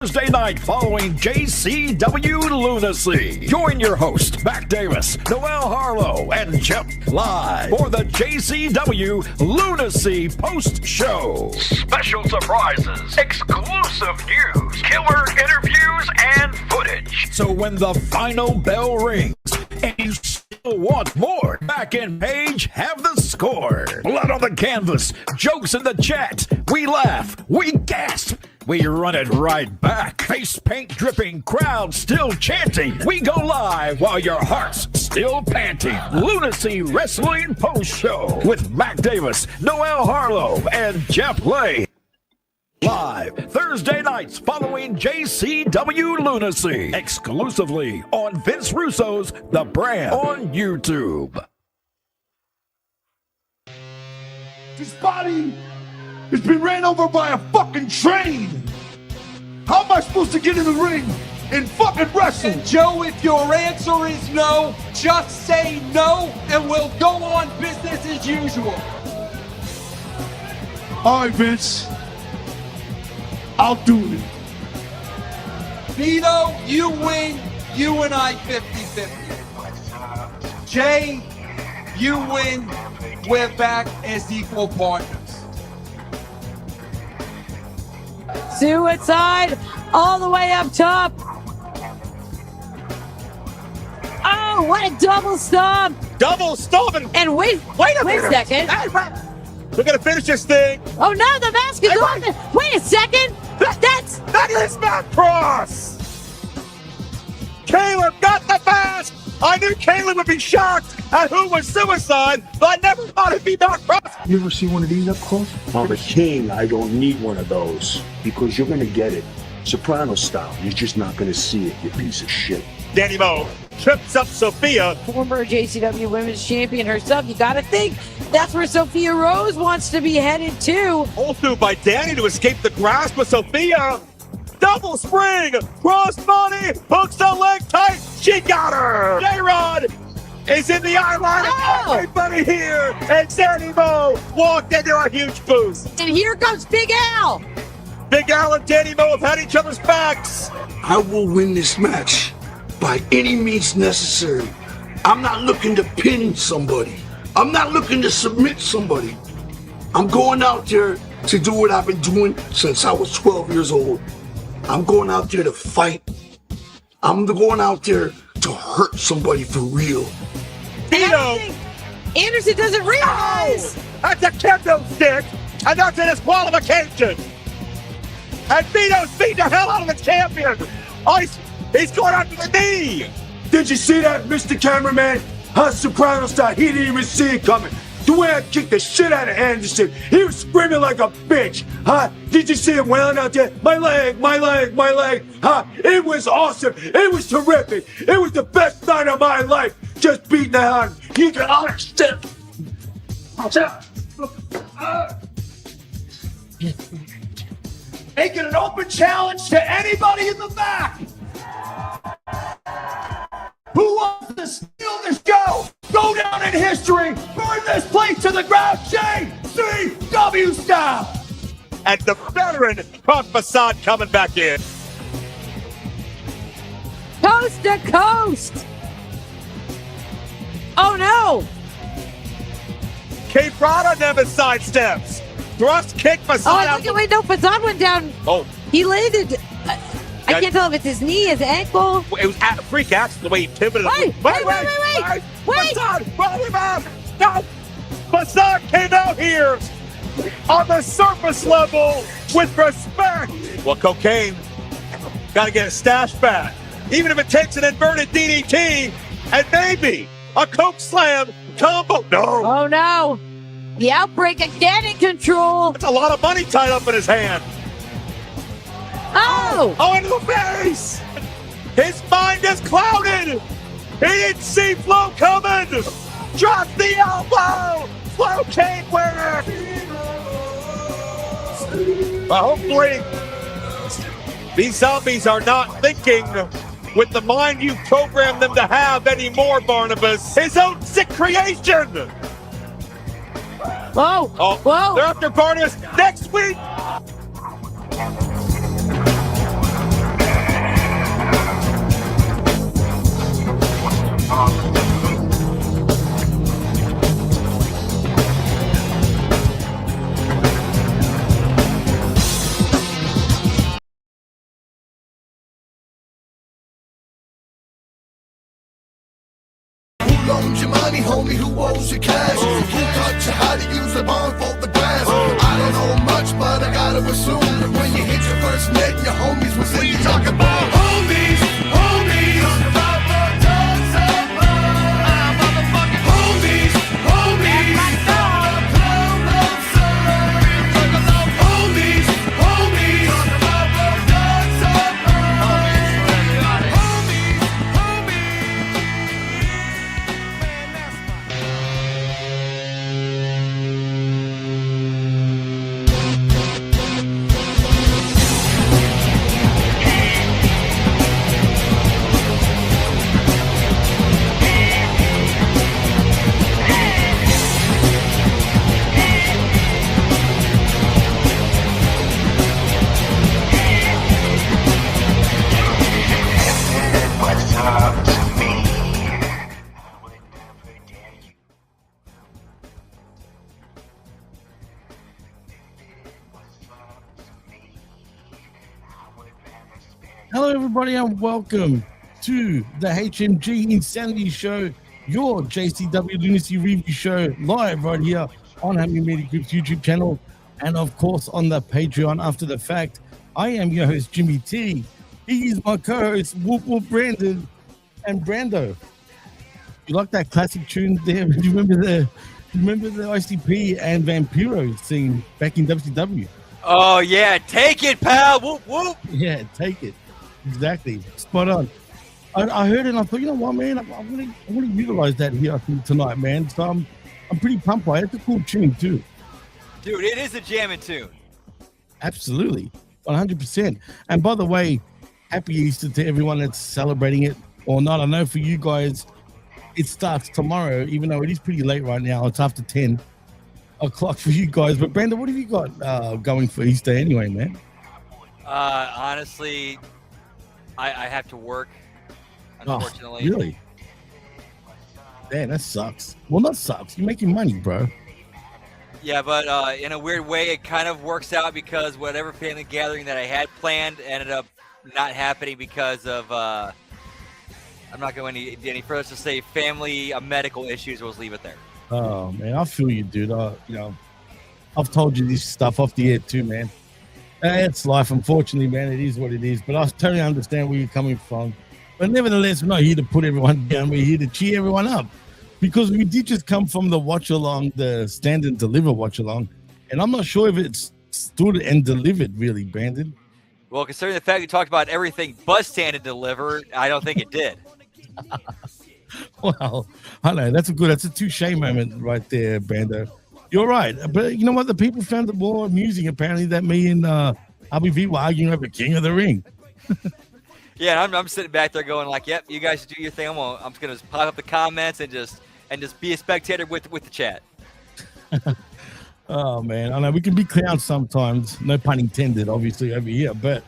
Thursday night following JCW Lunacy. Join your host, Mac Davis, Noel Harlow, and Jeff live for the JCW Lunacy post show. Special surprises, exclusive news, killer interviews, and footage. So when the final bell rings and you still want more, Mac and Paige have the score. Blood on the canvas, jokes in the chat. We laugh, we gasp. We run it right back. Face paint dripping, crowd still chanting. We go live while your heart's still panting. Lunacy Wrestling Post Show with Mac Davis, Noel Harlow, and Jeff Lay. Live Thursday nights following JCW Lunacy. Exclusively on Vince Russo's The Brand on YouTube. This body has been ran over by a fucking train. How am I supposed to get in the ring and fucking wrestle? And Joe, if your answer is no, just say no and we'll go on business as usual. All right, Vince. I'll do it. Vito, you win. You and I 50-50. Jay, you win. We're back as equal partners. Suicide all the way up top. Oh, what a double stomp. Double stomp And wait a second. We're going to finish this thing. Oh, no, the mask is on. Wait a second. That is Matt Cross. Caleb got the mask. I knew Caleb would be shocked at who was suicide, but I never thought it'd be Matt Cross. You ever see one of these up close? I'm a king. I don't need one of those because you're going to get it. Soprano style. You're just not going to see it, you piece of shit. Danny Moe trips up Sophia. Former JCW Women's Champion herself. You got to think that's where Sophia Rose wants to be headed to. Pulled through by Danny to escape the grasp of Sophia. Double spring, cross body, hooks the leg tight. She got her. J-Rod is in the eye line of everybody here. And Danny Moe walked into a huge boost. And here comes Big Al. Big Al and Danny Moe have had each other's backs. I will win this match by any means necessary. I'm not looking to pin somebody. I'm not looking to submit somebody. I'm going out there to do what I've been doing since I was 12 years old. I'm going out there to fight. I'm going out there to hurt somebody for real. Vito. Anderson doesn't realize. Oh, that's a kendo stick, and that's a disqualification. And Vito's beating the hell out of the champion. Oh, he's going after the knee. Did you see that, Mr. Cameraman? Huh, Soprano style. He didn't even see it coming. The way I kicked the shit out of Anderson, he was screaming like a bitch. Huh? Did you see him wailing out there? My leg, my leg, my leg. Huh? It was awesome. It was terrific. It was the best night of my life. Just beating the hell. You can understand. Making an open challenge to anybody in the back. Who wants to steal the show? Go down in history. Burn this place to the ground. JCW style. And the veteran Cross Facade coming back in. Coast to coast. Oh, no. Cape Rada never sidesteps. Thrust kick Oh, Facade. wait, no, Facade went down. Oh, He landed. I can't tell if it's his knee, his ankle. it was a freak accident the way he pivoted. Wait. Facade, run him out. No. Facade came out here on the surface level with respect. Well, cocaine, got to get his stash back. Even if it takes an inverted DDT and maybe a coke slam combo. No. Oh, no. The Outbreak again in control. That's a lot of money tied up in his hand. Oh. Oh, into the face. His mind is clouded. He didn't see Flo coming. Drop the elbow. Flo can't winner. Hopefully, these zombies are not thinking with the mind you programmed them to have anymore, Barnabas. His own sick creation. Whoa. Oh, Whoa. they're after Barnabas next week. money, homie, who owes you cash? Who taught you how to use the barn for the grass? I don't know much, but I gotta assume that when you hit your first net, your homies was in. You talk about homies, homies. Talk about Brothers of motherfucking homies, homies. My dog. Talk about homies, homies. Talk about Brothers of homies, what's up to me? I would never dare you. What's up to me? I would never spare you. Hello, everybody, and welcome to the HMG Insanity Show, your JCW Lunacy review show, live right here on Happy Media Group's YouTube channel, and of course on the Patreon after the fact. I am your host, Jimmy T. He is my co-host, Whoop Whoop Brandon and Brando. You like that classic tune there? Do you remember the ICP and Vampiro scene back in WCW? Oh yeah, take it, pal. Whoop whoop. Yeah, take it. Exactly. Spot on. I heard it and I thought, you know what, man, I'm gonna utilize that here tonight, man. So I'm pretty pumped by it. It's a cool tune too. Dude, it is a jamming tune. Absolutely. 100%. And by the way, happy Easter to everyone that's celebrating it or not. I know for you guys, it starts tomorrow, even though it is pretty late right now. It's after 10 o'clock for you guys. But Brandon, what have you got going for Easter anyway, man? Honestly, I have to work, unfortunately. Oh, really? Man, that sucks. Well, not sucks. You're making money, bro. Yeah, but in a weird way, it kind of works out because whatever family gathering that I had planned ended up not happening because of, I'm not going any further to say family medical issues. We'll just leave it there. Oh, man, I feel you, dude. I've told you this stuff off the air too, man. It's life, unfortunately, man. It is what it is. But I totally understand where you're coming from. But nevertheless, we're not here to put everyone down. We're here to cheer everyone up. Because we did just come from the watch-along, the Stand and Deliver watch-along. And I'm not sure if it's stood and delivered, really, Brandon. Well, considering the fact you talked about everything but Stand and Deliver, I don't think it did. Well, I know. That's a touche moment right there, Brando. You're right. But you know what? The people found it more amusing, apparently, that me and RBV were arguing over King of the Ring. Yeah, I'm sitting back there going like, yep, you guys do your thing. I'm just going to pop up the comments and just be a spectator with the chat. Oh, man. I know we can be clowns sometimes. No pun intended, obviously, over here. But,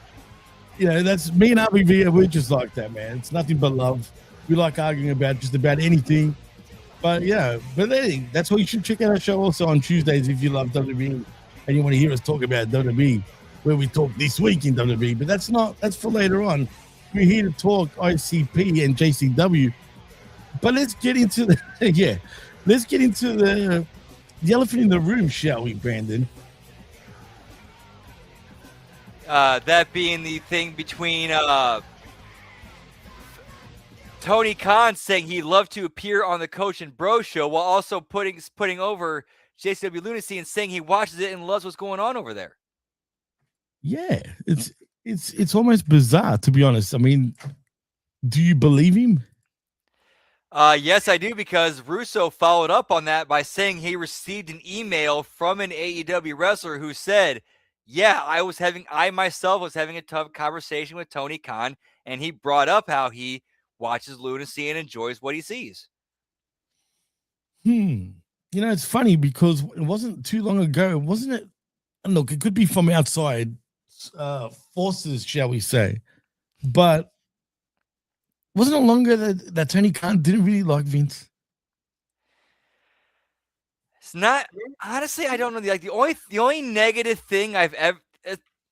you know, that's me and RBV. We're just like that, man. It's nothing but love. We like arguing about just about anything. But, yeah, hey, that's why you should check out our show also on Tuesdays if you love WWE and you want to hear us talk about WWE, where we talk this week in WWE. But that's for later on. We're here to talk ICP and JCW. But let's get into the the elephant in the room, shall we, Brandon? That being the thing between Tony Khan saying he'd love to appear on the Coach and Bro show while also putting over JCW Lunacy and saying he watches it and loves what's going on over there. Yeah, it's almost bizarre, to be honest. I mean, do you believe him? Yes, I do, because Russo followed up on that by saying he received an email from an AEW wrestler who said, yeah, I myself was having a tough conversation with Tony Khan, and he brought up how he watches Lunacy and enjoys what he sees. You know, it's funny because it wasn't too long ago, wasn't it? Look, it could be from outside forces, shall we say, but wasn't it longer that Tony Khan didn't really like Vince? It's not, honestly, I don't know. Like the only negative thing I've ever,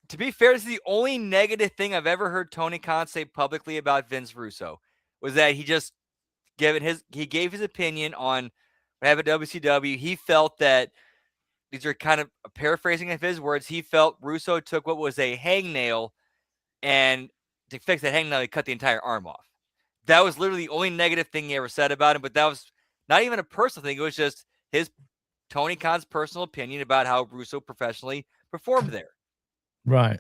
to be fair, this is the only negative thing I've ever heard Tony Khan say publicly about Vince Russo was that he just he gave his opinion on what happened at WCW. He felt that these are kind of a paraphrasing of his words. He felt Russo took what was a hangnail, and to fix that hangnail, he cut the entire arm off. That was literally the only negative thing he ever said about him. But that was not even a personal thing. It was just Tony Khan's personal opinion about how Russo professionally performed there. Right.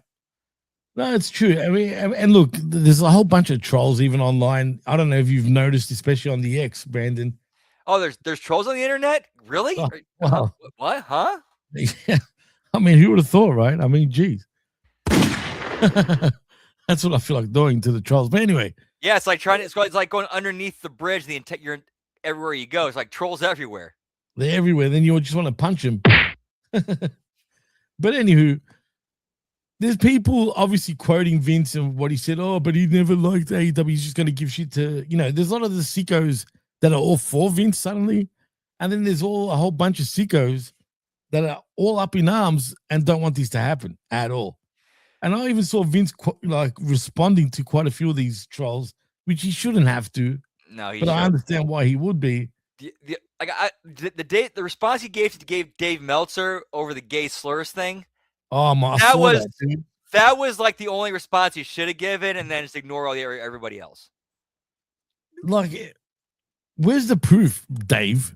No, it's true. I mean, and look, there's a whole bunch of trolls even online. I don't know if you've noticed, especially on the X, Brandon. Oh, there's trolls on the internet? Really? Oh, wow. What? Huh? Yeah. I mean, who would have thought, right? I mean, geez. That's what I feel like doing to the trolls. But anyway. Yeah, it's like it's like going underneath the bridge. You're everywhere you go. It's like trolls everywhere. They're everywhere. Then you just want to punch them. But anywho, there's people obviously quoting Vince and what he said. Oh, but he never liked AEW. He's just going to give shit to, there's a lot of the sickos that are all for Vince suddenly. And then there's a whole bunch of sickos that are all up in arms and don't want this to happen at all. And I even saw Vince responding to quite a few of these trolls, which he shouldn't have to. No, but I understand why he would be. The response he gave to Dave Meltzer over the gay slurs thing. Oh my! That was like the only response he should have given, and then just ignore everybody else. Like, where's the proof, Dave,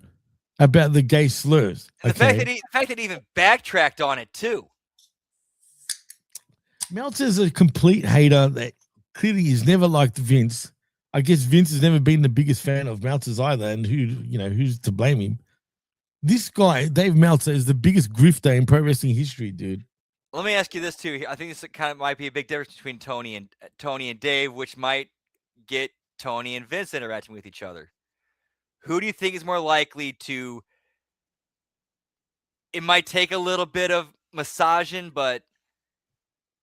about the gay slurs? And the fact that he even backtracked on it too. Meltzer's a complete hater that clearly he's never liked Vince. I guess Vince has never been the biggest fan of Meltzer's either, and who's to blame him? This guy, Dave Meltzer, is the biggest grifter in pro wrestling history, dude. Let me ask you this too. I think this kind of might be a big difference between Tony and Dave, which might get Tony and Vince interacting with each other. Who do you think is more likely to? It might take a little bit of massaging, but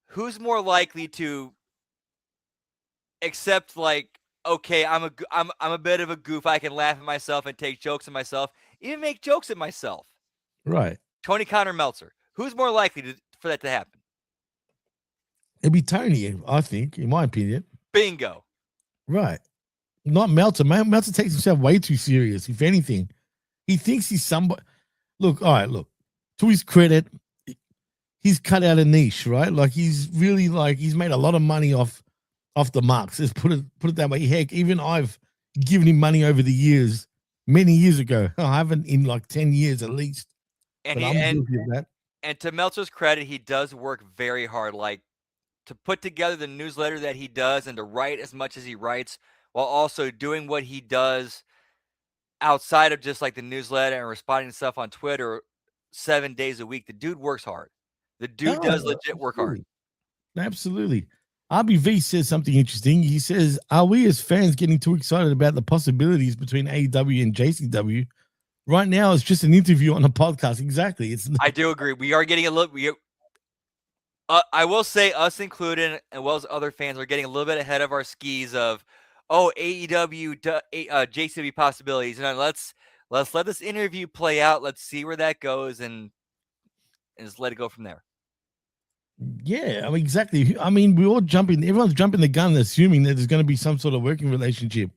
who's more likely to accept, like, okay, I'm a bit of a goof. I can laugh at myself and take jokes at myself, even make jokes at myself. Right. Tony Khan or Meltzer. Who's more likely for that to happen? It'd be Tony, I think, in my opinion. Bingo. Right. Not Meltzer. Meltzer takes himself way too serious. If anything, he thinks he's somebody. Look, all right, look. To his credit, he's cut out a niche, right? Like, he's really he's made a lot of money off the marks. Let's put it that way. Heck, even I've given him money over the years, many years ago. I haven't in like 10 years at least. And and to Meltzer's credit, he does work very hard, like to put together the newsletter that he does and to write as much as he writes while also doing what he does outside of just like the newsletter and responding to stuff on Twitter 7 days a week. The dude works hard. The dude does legit work hard. Absolutely. RBV says something interesting. He says, are we as fans getting too excited about the possibilities between AEW and JCW? Right now, it's just an interview on a podcast. Exactly. I do agree. We are getting a little. I will say, us included, as well as other fans, are getting a little bit ahead of our skis of, AEW, JCW possibilities. And let's let this interview play out. Let's see where that goes, and just let it go from there. Yeah, I mean, exactly. I mean, everyone's jumping the gun, assuming that there's going to be some sort of working relationship.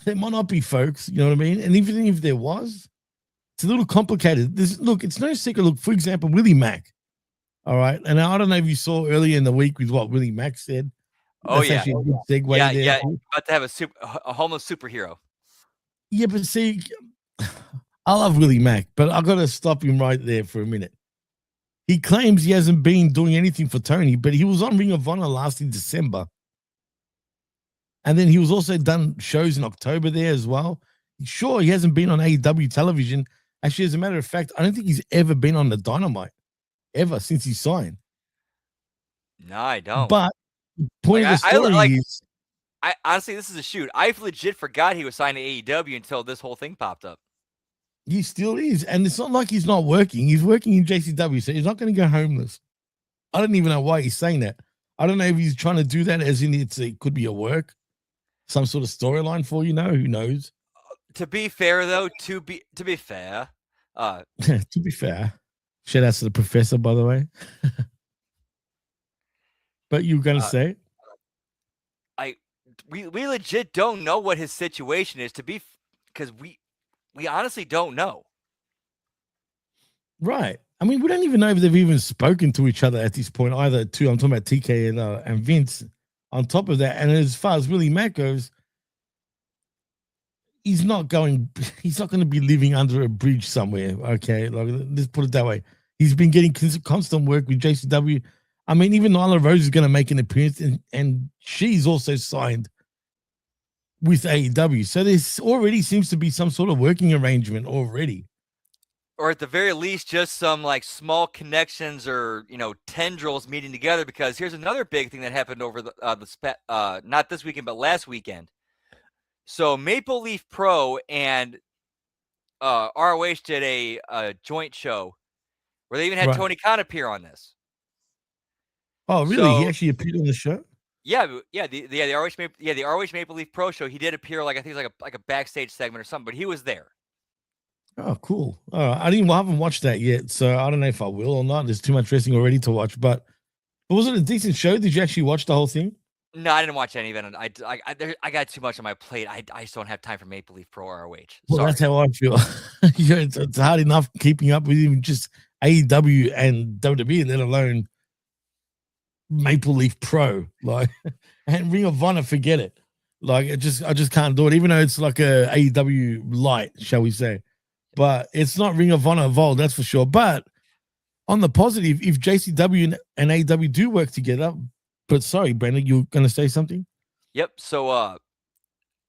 There might not be, folks. You know what I mean? And even if there was, it's a little complicated. Look, it's no secret. Look, for example, Willie Mack. All right. And I don't know if you saw earlier in the week with what Willie Mack said. Oh, that's yeah. A good segue there. Yeah. About to have a homeless superhero. Yeah, but see, I love Willie Mack, but I got to stop him right there for a minute. He claims he hasn't been doing anything for Tony, but he was on Ring of Honor last in December. And then he was also done shows in October there as well. Sure, he hasn't been on AEW television. Actually, as a matter of fact, I don't think he's ever been on the Dynamite, ever, since he signed. No, I don't. But the point of the story is... honestly, this is a shoot. I legit forgot he was signed to AEW until this whole thing popped up. He still is. And it's not like he's not working. He's working in JCW, so he's not going to go homeless. I don't even know why he's saying that. I don't know if he's trying to do that as in it could be a work, some sort of storyline for, who knows. To be fair, though, to be fair. To be fair. Shout out to the professor, by the way. But you were going to say? we legit don't know what his situation is because we honestly don't know. Right. I mean, we don't even know if they've even spoken to each other at this point either. Too, I'm talking about TK and Vince. On top of that, and as far as Willie Mack goes, he's not going to be living under a bridge somewhere. Okay, like, let's put it that way. He's been getting constant work with JCW. I mean, even Nyla Rose is going to make an appearance, and she's also signed with AEW. So there's already seems to be some sort of working arrangement already. Or at the very least, just some like small connections or, tendrils meeting together. Because here's another big thing that happened over not this weekend, but last weekend. So Maple Leaf Pro and ROH did a joint show where they even had Tony Khan appear on this. Oh, really? So, he actually appeared on the show? Yeah, the ROH Maple Leaf Pro show. He did appear, I think it's like a backstage segment or something, but he was there. Oh, cool. I haven't watched that yet, so I don't know if I will or not. There's too much wrestling already to watch, but was it a decent show? Did you actually watch the whole thing? No, I didn't watch any of it. I got too much on my plate. I just don't have time for Maple Leaf Pro or ROH. Well, that's how I feel. It's hard enough keeping up with even just AEW and WWE, and let alone Maple Leaf Pro, and Ring of Honor. Forget it. I just can't do it, even though it's like a AEW light, shall we say. But it's not Ring of Honor Evolved, that's for sure. But on the positive, if JCW and AEW do work together, but sorry, Brandon, you're going to say something? Yep. So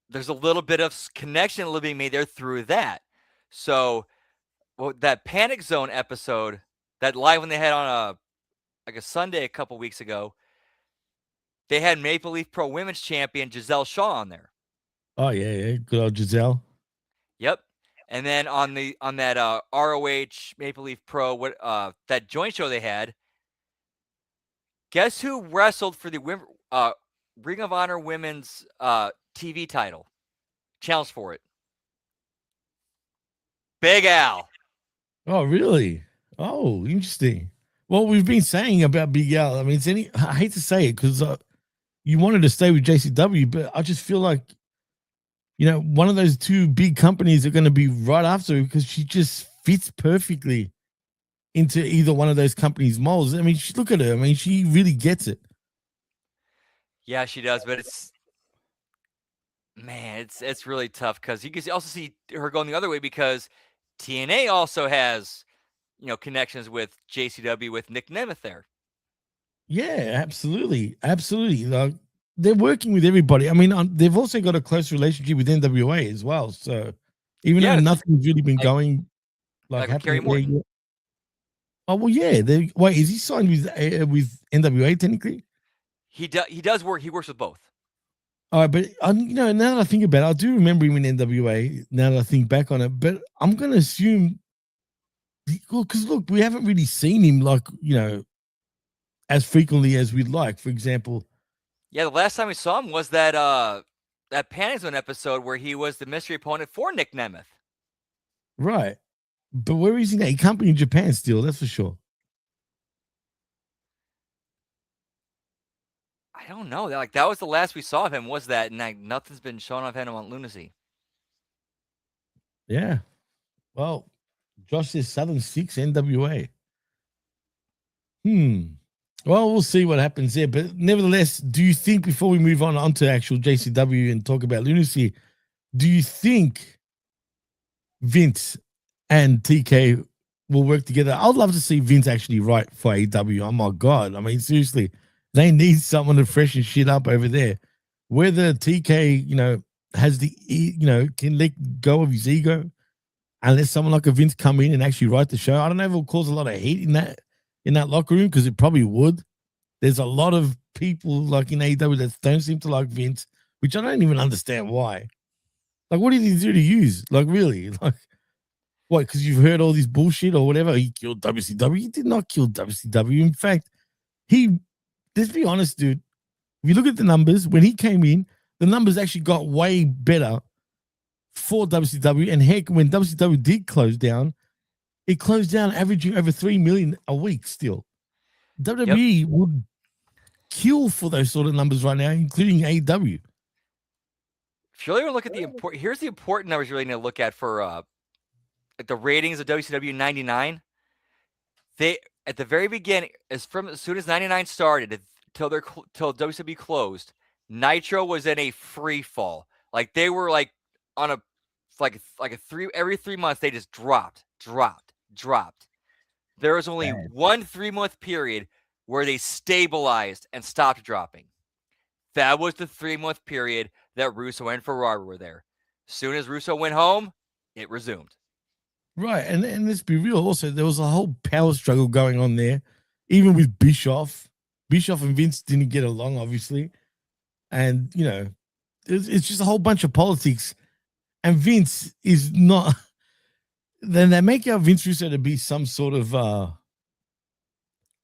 there's a little bit of connection a little being made there through that. So that Panic Zone episode, that live one they had on a Sunday a couple weeks ago, they had Maple Leaf Pro Women's Champion Giselle Shaw on there. Oh, yeah. Good old Giselle. Yep. And then on that ROH Maple Leaf Pro that joint show they had, guess who wrestled for the Ring of Honor Women's TV title? Challenge for it. Big Al. Oh, really? Oh, interesting. Well, we've been saying about Big Al. I mean, I hate to say it because you wanted to stay with JCW, but I just feel like, one of those two big companies are going to be right after her because she just fits perfectly into either one of those companies' molds. I mean, look at her. I mean, she really gets it. Yeah, she does, but it's really tough because you can also see her going the other way because TNA also has, connections with JCW with Nick Nemeth there. Yeah, absolutely. Absolutely. They're working with everybody. I mean, they've also got a close relationship with NWA as well. So even though nothing's really been going like Kerry Morton. Oh, well, yeah. Wait, is he signed with NWA technically? He does work. He works with both. All right, but now that I think about it, I do remember him in NWA. Now that I think back on it, but I'm going to assume, because look, we haven't really seen him as frequently as we'd like. For example. Yeah, the last time we saw him was that Panic Zone episode where he was the mystery opponent for Nick Nemeth. Right. But where is he now? He can't be in Japan still, that's for sure. I don't know. That was the last we saw of him, was that, and nothing's been shown of him on Lunacy. Yeah. Well, Josh says Southern 6 NWA. Well, we'll see what happens there. But nevertheless, do you think, before we move on to actual JCW and talk about Lunacy, do you think Vince and TK will work together? I'd love to see Vince actually write for AEW. Oh, my God. I mean, seriously, they need someone to freshen shit up over there. Whether TK, has can let go of his ego and let someone like a Vince come in and actually write the show. I don't know if it'll cause a lot of heat in that locker room, because it probably would. There's a lot of people in AEW that don't seem to like Vince, which I don't even understand why. What did he do to use? Really? What, because you've heard all this bullshit or whatever? He killed WCW. He did not kill WCW. In fact, let's be honest, dude. If you look at the numbers, when he came in, the numbers actually got way better for WCW. And heck, when WCW did close down, it closed down averaging over 3 million a week still. WWE would kill for those sort of numbers right now, including AEW. If you really want to look at the important, here's the important numbers you really need to look at for like the ratings of WCW 99. They at the very beginning, as soon as 99 started till WCW closed, Nitro was in a free fall. Like they were like on a like a every 3 months they just dropped. There was only one 3-month period where they stabilized and stopped dropping. That was the 3-month period that Russo and Ferrara were there. As soon as Russo went home, it resumed. Right, and let's be real. Also, there was a whole power struggle going on there, even with Bischoff. Bischoff and Vince didn't get along, obviously, and you know, it's just a whole bunch of politics. And Vince is not. Then they make out Vince Russo to be some sort of, I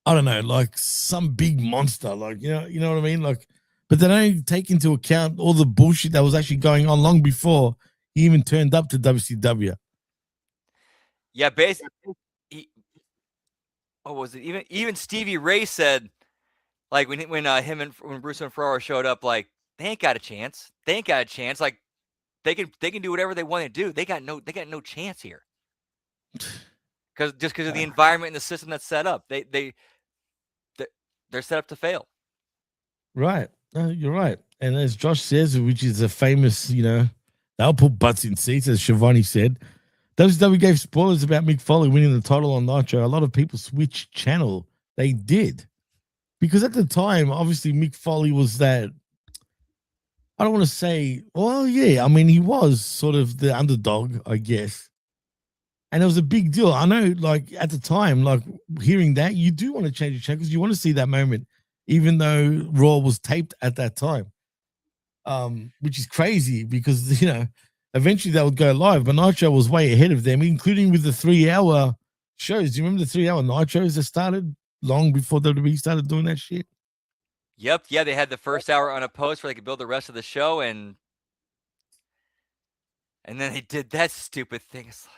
don't know, like some big monster, like you know what I mean, like. But they don't take into account all the bullshit that was actually going on long before he even turned up to WCW. Yeah, basically, what was it? Even Stevie Ray said, like when Russo and Ferrara showed up, like they ain't got a chance. Like they can do whatever they want to do. They got no chance here. Because of the environment and the system that's set up, they're set up to fail. Right. You're right. And as Josh says, which is a famous, they'll put butts in seats, as Shivani said. WCW gave spoilers about Mick Foley winning the title on Nitro. A lot of people switched channel. They did. Because at the time, obviously, Mick Foley was that, I don't want to say, well, yeah, I mean, he was sort of the underdog, I guess. And it was a big deal. I know, like, at the time, like, hearing that, you do want to change your channel because you want to see that moment, even though Raw was taped at that time, which is crazy because, eventually they would go live, but Nitro was way ahead of them, including with the 3-hour shows. Do you remember the 3-hour Nitros that started long before WWE started doing that shit? Yep. Yeah, they had the first hour unopposed where they could build the rest of the show, and then they did that stupid thing. It's like,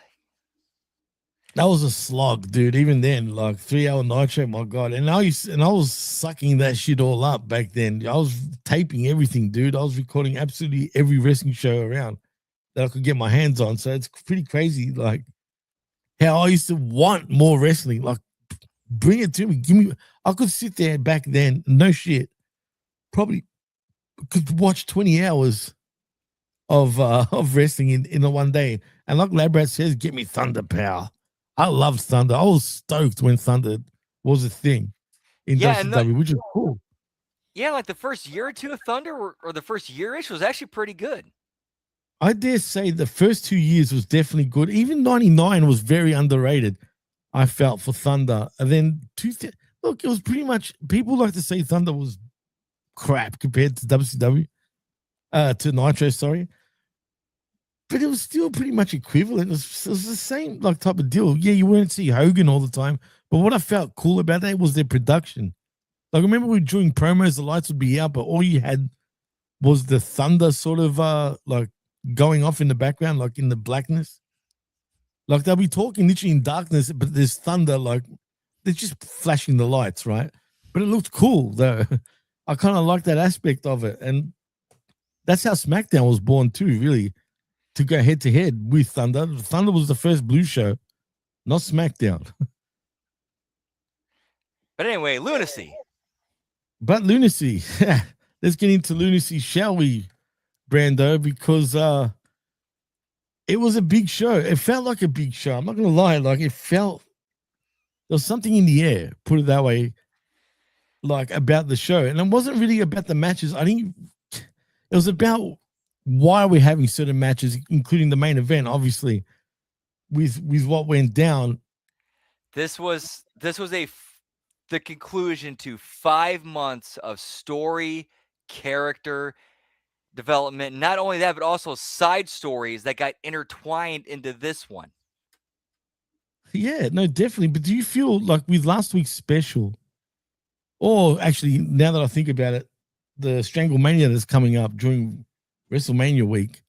that was a slog, dude. Even then, like 3-hour Nitro, my God. And I was sucking that shit all up back then. I was taping everything, dude. I was recording absolutely every wrestling show around that I could get my hands on. So it's pretty crazy, like how I used to want more wrestling. Like, bring it to me. Give me. I could sit there back then, no shit, probably could watch 20 hours of wrestling in the one day. And like Labrat says, get me Thunder Power. I love Thunder. I was stoked when Thunder was a thing in WCW, which is cool. Yeah, like the first year or two of Thunder or the first year-ish was actually pretty good. I dare say the first 2 years was definitely good. Even 99 was very underrated, I felt, for Thunder. And then, look, it was pretty much, people like to say Thunder was crap compared to WCW, to Nitro, sorry. But it was still pretty much equivalent. It was the same like type of deal. Yeah, you wouldn't see Hogan all the time. But what I felt cool about that was their production. Like, remember we were doing promos, the lights would be out, but all you had was the thunder sort of like going off in the background, like in the blackness. Like they'll be talking literally in darkness, but there's thunder, like they're just flashing the lights, right? But it looked cool though. I kind of like that aspect of it. And that's how SmackDown was born too, really, to go head to head with Thunder. Thunder was the first blue show, not SmackDown. But anyway, Lunacy. But Lunacy. Let's get into Lunacy, shall we, Brando? Because it was a big show. It felt like a big show. I'm not going to lie. Like, it felt, there was something in the air, put it that way, like about the show. And it wasn't really about the matches. I think it was about why we're having certain matches, including the main event, obviously, with what went down. This was the conclusion to 5 months of story, character development. Not only that, but also side stories that got intertwined into this one. Yeah, no, definitely. But do you feel like with last week's special, or actually, now that I think about it, the Stranglemania that's coming up during WrestleMania week,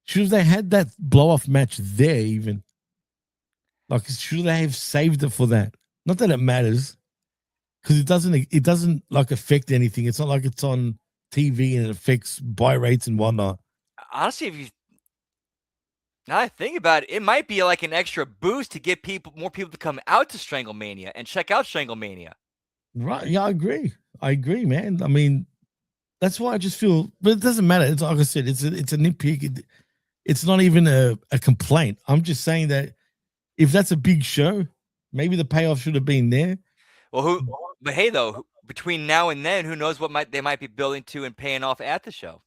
should they had that blow-off match there even? Like, should they have saved it for that? Not that it matters, because it doesn't like affect anything. It's not like it's on TV and it affects buy rates and whatnot. honestly, now I think about it, it might be like an extra boost to get more people to come out to Stranglemania and check out Stranglemania. Right. Yeah, I agree, man. I mean, that's why I just feel, but it doesn't matter. It's like I said, it's a nitpick. It's not even a complaint. I'm just saying that if that's a big show, maybe the payoff should have been there. Well, but hey, though, between now and then, who knows what they might be building to and paying off at the show.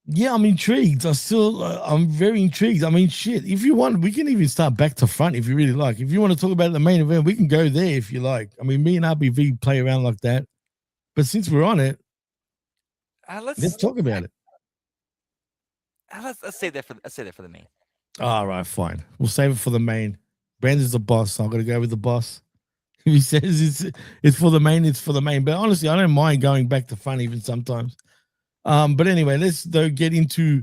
Yeah, I'm intrigued. I'm very intrigued. I mean, shit, if you want, we can even start back to front if you really like. If you want to talk about the main event, we can go there if you like. I mean, me and RBV play around like that. But since we're on it, let's talk about it. Let's save that for the main. All right, fine. We'll save it for the main. Brandon's the boss, so I'm gonna go with the boss. He says it's for the main, it's for the main. But honestly, I don't mind going back to front even sometimes. But anyway, let's though get into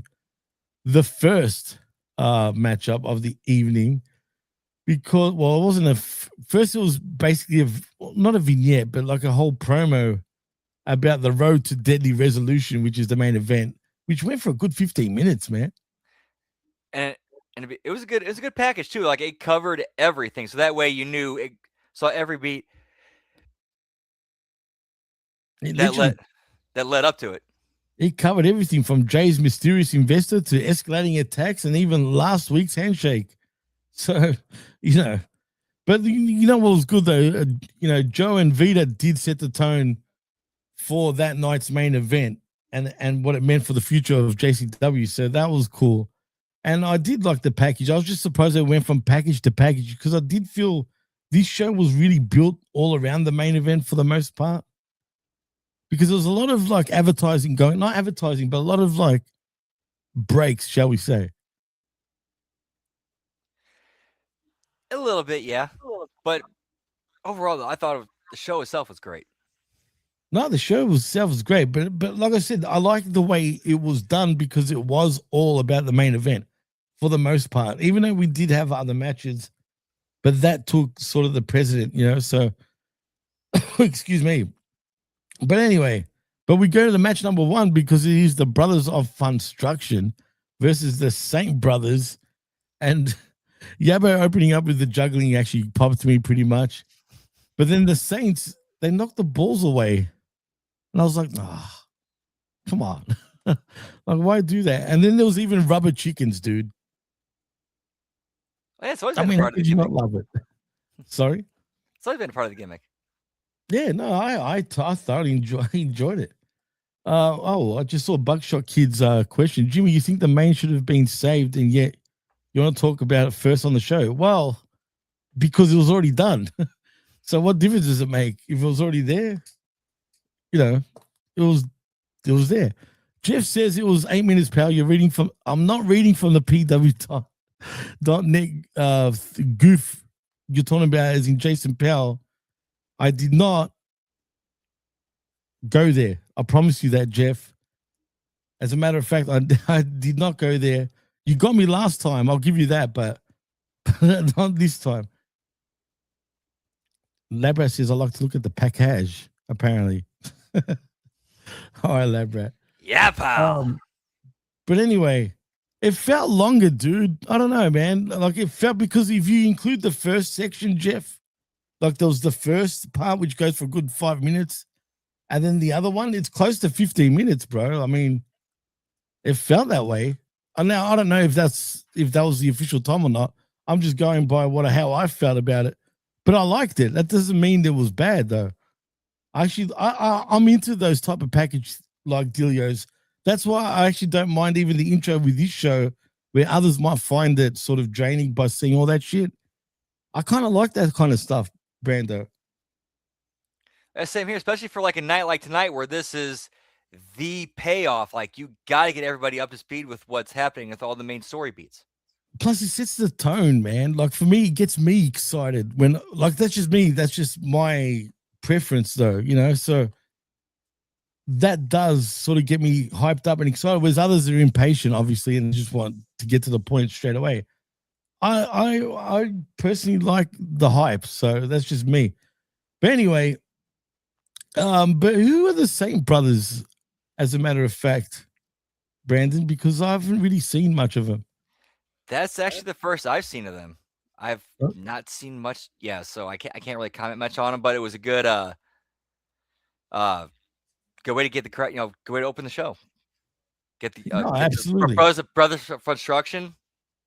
the first matchup of the evening, because it wasn't first. It was basically not a vignette, but like a whole promo about the road to Deadly Resolution, which is the main event, which went for a good 15 minutes, man. And it was a good package too. Like it covered everything, so that way you knew it saw every beat that led up to it. It covered everything from Jay's mysterious investor to escalating attacks and even last week's handshake. So, but you know what was good though? Joe and Vita did set the tone for that night's main event and what it meant for the future of JCW. So that was cool. And I did like the package. I was just surprised it went from package to package because I did feel this show was really built all around the main event for the most part. Because there was a lot of like advertising going, not advertising, but a lot of like breaks, shall we say. A little bit, yeah. But overall, I thought the show itself was great. No, the show itself was great. But like I said, I liked the way it was done because it was all about the main event for the most part. Even though we did have other matches, but that took sort of the precedent, so excuse me. But anyway, we go to the match number 1 because it is the Brothers of Podstruction versus the Saint Brothers. And Yabo opening up with the juggling actually popped me pretty much. But then the Saints, they knocked the balls away. And I was like, come on. Like, why do that? And then there was even rubber chickens, dude. Yeah, it's always been part of the gimmick. Not love it. Sorry? It's always been a part of the gimmick. Yeah, no, I thoroughly enjoyed it. I just saw Buckshot Kid's question. Jimmy, you think the main should have been saved and yet you want to talk about it first on the show? Well, because it was already done. So what difference does it make? If it was already there, it was there. Jeff says it was 8 minutes, pal. You're reading from, I'm not reading from the PW.net goof you're talking about as in Jason Powell. I did not go there. I promise you that, Jeff. As a matter of fact, I did not go there. You got me last time. I'll give you that, but not this time. Labrat says, I like to look at the package, apparently. All right, Labrat. Yeah, pal. But anyway, it felt longer, dude. I don't know, man. Like it felt, because if you include the first section, Jeff, like there was the first part which goes for a good 5 minutes, and then the other one, it's close to 15 minutes, bro. I mean, it felt that way. And now I don't know if that was the official time or not. I'm just going by how I felt about it. But I liked it. That doesn't mean it was bad though. Actually, I'm into those type of package like dealios. That's why I actually don't mind even the intro with this show, where others might find it sort of draining by seeing all that shit. I kind of like that kind of stuff, Brando. Same here, especially for like a night like tonight where this is the payoff. Like you got to get everybody up to speed with what's happening with all the main story beats. Plus, it sets the tone, man. Like for me, it gets me excited when, like, that's just me. That's just my preference, though. So that does sort of get me hyped up and excited. Whereas others are impatient, obviously, and just want to get to the point straight away. I personally like the hype, so that's just me. But anyway, but who are the Saint Brothers? As a matter of fact, Brandon, because I haven't really seen much of him. That's actually the first I've seen of them. I've Oh. not seen much. Yeah, so I can't really comment much on them, but it was a good good way to get the correct, good way to open the show. Get the No, absolutely. Brothers of Podstruction.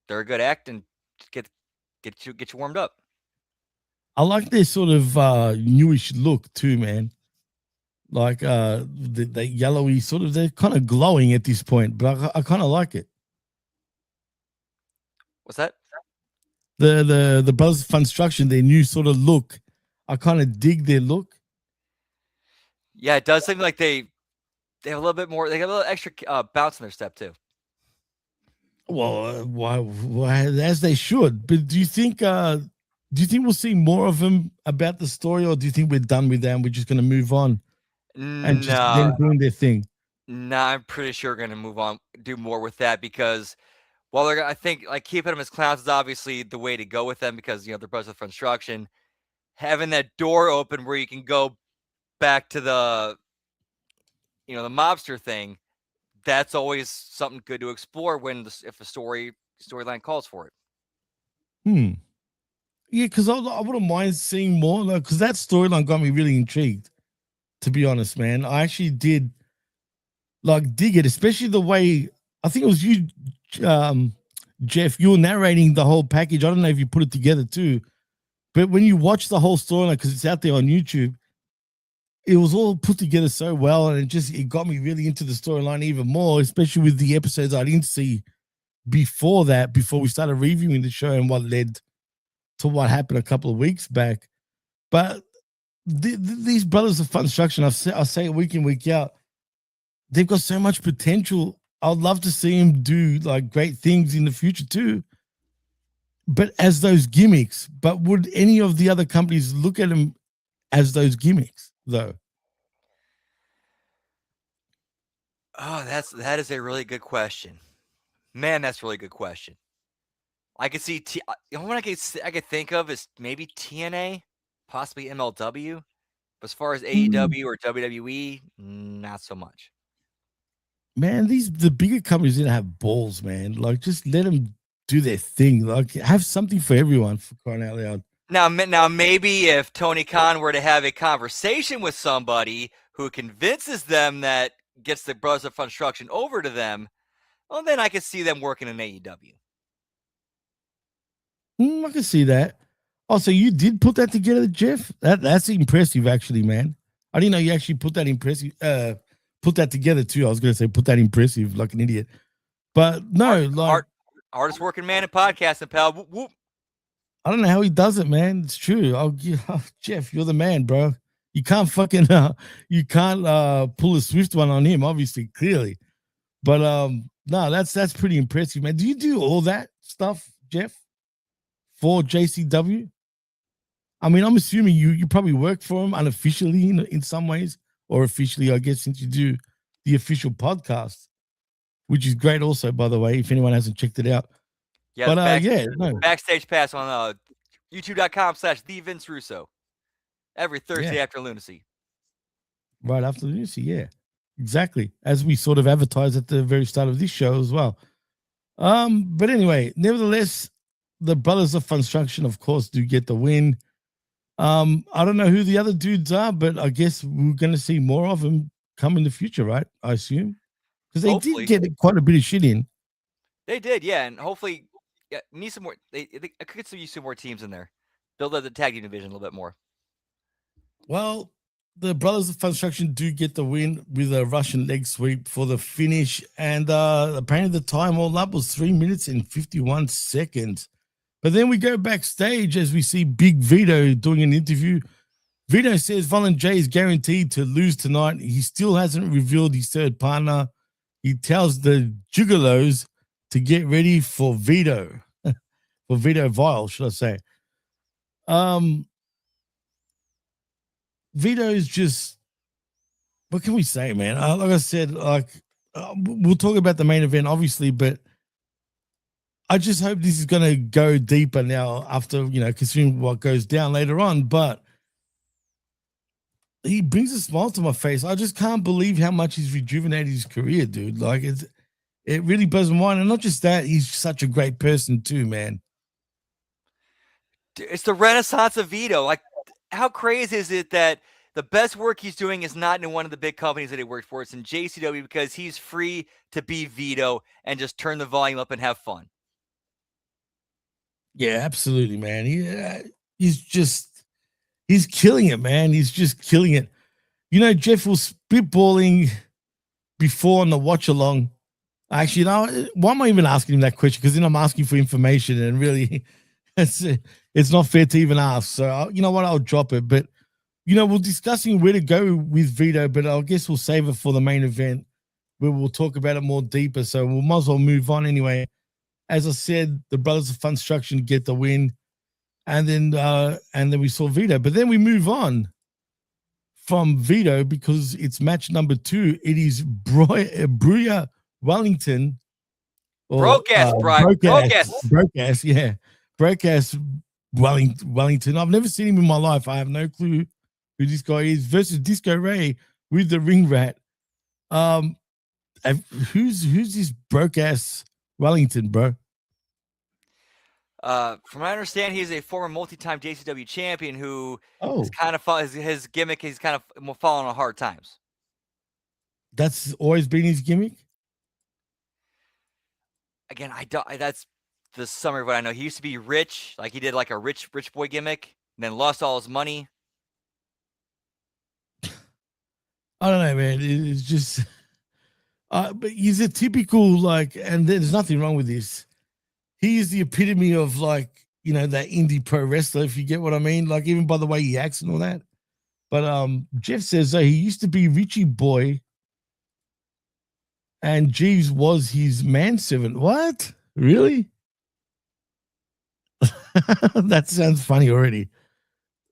They're a good act, and get you warmed up. I like their sort of newish look too, man. Like the yellowy sort of, they're kind of glowing at this point, but I kind of like it. What's that? The Brothers of Podstruction, their new sort of look, I kind of dig their look. Yeah, it does seem like they have a little bit more. They got a little extra bounce in their step too. Well, why, as they should. But do you think we'll see more of them about the story, or do you think we're done with them? We're just going to move on and just them doing their thing? Nah, I'm pretty sure we're going to move on, do more with that, because while I think like keeping them as clowns is obviously the way to go with them, because they're Brothers of Podstruction. Having that door open where you can go back to the the mobster thing, that's always something good to explore if a storyline calls for it. Yeah, because I wouldn't mind seeing more, because that storyline got me really intrigued, to be honest, man. I actually did dig it, especially the way, I think it was you, Jeff, you were narrating the whole package. I don't know if you put it together too, but when you watch the whole storyline, because it's out there on YouTube, it was all put together so well, and it got me really into the storyline even more, especially with the episodes I didn't see before we started reviewing the show, and what led to what happened a couple of weeks back. But these Brothers of Podstruction, I say it week in, week out, they've got so much potential. I'd love to see them do great things in the future too, but as those gimmicks. But would any of the other companies look at them as those gimmicks though? Oh, that is a really good question, man. That's a really good question. I could see what I could think of is maybe TNA, possibly MLW, but as far as AEW or WWE, not so much. Man, the bigger companies didn't have balls, man. Just let them do their thing. Have something for everyone, for crying out loud. Now, maybe if Tony Khan were to have a conversation with somebody who convinces them that gets the Brothers of Podstruction over to them, well, then I could see them working in AEW. I can see that. Also, you did put that together, Jeff? That's impressive, actually, man. I didn't know you actually put that together too. I was going to say put that impressive, like an idiot. But no, hardest working man in podcasting, pal. Whoop, whoop. I don't know how he does it, man. It's true. Jeff, you're the man, bro. You can't pull a Swift one on him, obviously, clearly. But no, that's pretty impressive, man. Do you do all that stuff, Jeff, for JCW? I mean, I'm assuming you probably work for him unofficially in some ways, or officially, I guess, since you do the official podcast, which is great also, by the way, if anyone hasn't checked it out. Yeah, but Backstage Pass on youtube.com/the Vince Russo every Thursday after Lunacy. Right after Lunacy, yeah. Exactly. As we sort of advertised at the very start of this show as well. But anyway, nevertheless, the Brothers of Podstruction, of course, do get the win. I don't know who the other dudes are, but I guess we're going to see more of them come in the future, right? I assume. Because they did get quite a bit of shit in. They did, yeah. And hopefully, need some more. I could use some more teams in there. Build up the tag team division a little bit more. Well, the Brothers of Podstruction do get the win with a Russian leg sweep for the finish. And apparently the time all up was 3 minutes and 51 seconds. But then we go backstage as we see Big Vito doing an interview. Vito says Violent J is guaranteed to lose tonight. He still hasn't revealed his third partner. He tells the Juggalos to get ready for Vito. For Vito Vile, should I say. Vito is just, what can we say, man? Like I said, we'll talk about the main event, obviously, but I just hope this is going to go deeper now after, considering what goes down later on. But he brings a smile to my face. I just can't believe how much he's rejuvenated his career, dude. It really blows my mind. And not just that, he's such a great person too, man. It's the renaissance of Vito. Like, how crazy is it that the best work he's doing is not in one of the big companies that he worked for? It's in JCW because he's free to be Vito and just turn the volume up and have fun. Yeah, absolutely, man. He's killing it, man. He's just killing it. You know, Jeff was spitballing before on the watch along. Actually, you know, why am I even asking him that question? Because then I'm asking for information, and really, it's not fair to even ask. So, you know what? I'll drop it. But, you know, we're discussing where to go with Vito, but I guess we'll save it for the main event where we'll talk about it more deeper. So we might as well move on anyway. As I said, the Brothers of Podstruction get the win, and then we saw Vito. But then we move on from Vito because it's match number 2. It is Bruya Wellington. Broadcast, yeah. Broadcast Wellington. I've never seen him in my life. I have no clue who this guy is. Versus Disco Ray with the ring rat. Who's this broke-ass Wellington, bro? From what I understand, he's a former multi-time JCW champion who is kind of his gimmick. He's kind of falling on hard times. That's always been his gimmick. Again, that's the summary of what I know. He used to be rich, like he did like a rich boy gimmick, and then lost all his money. I don't know, man. It's just, but he's a typical like, and there's nothing wrong with this. He is the epitome of like, you know, that indie pro wrestler, if you get what I mean. Like even by the way he acts and all that. But Jeff says he used to be Richie Boy, and Jeeves was his manservant. What? Really? That sounds funny already.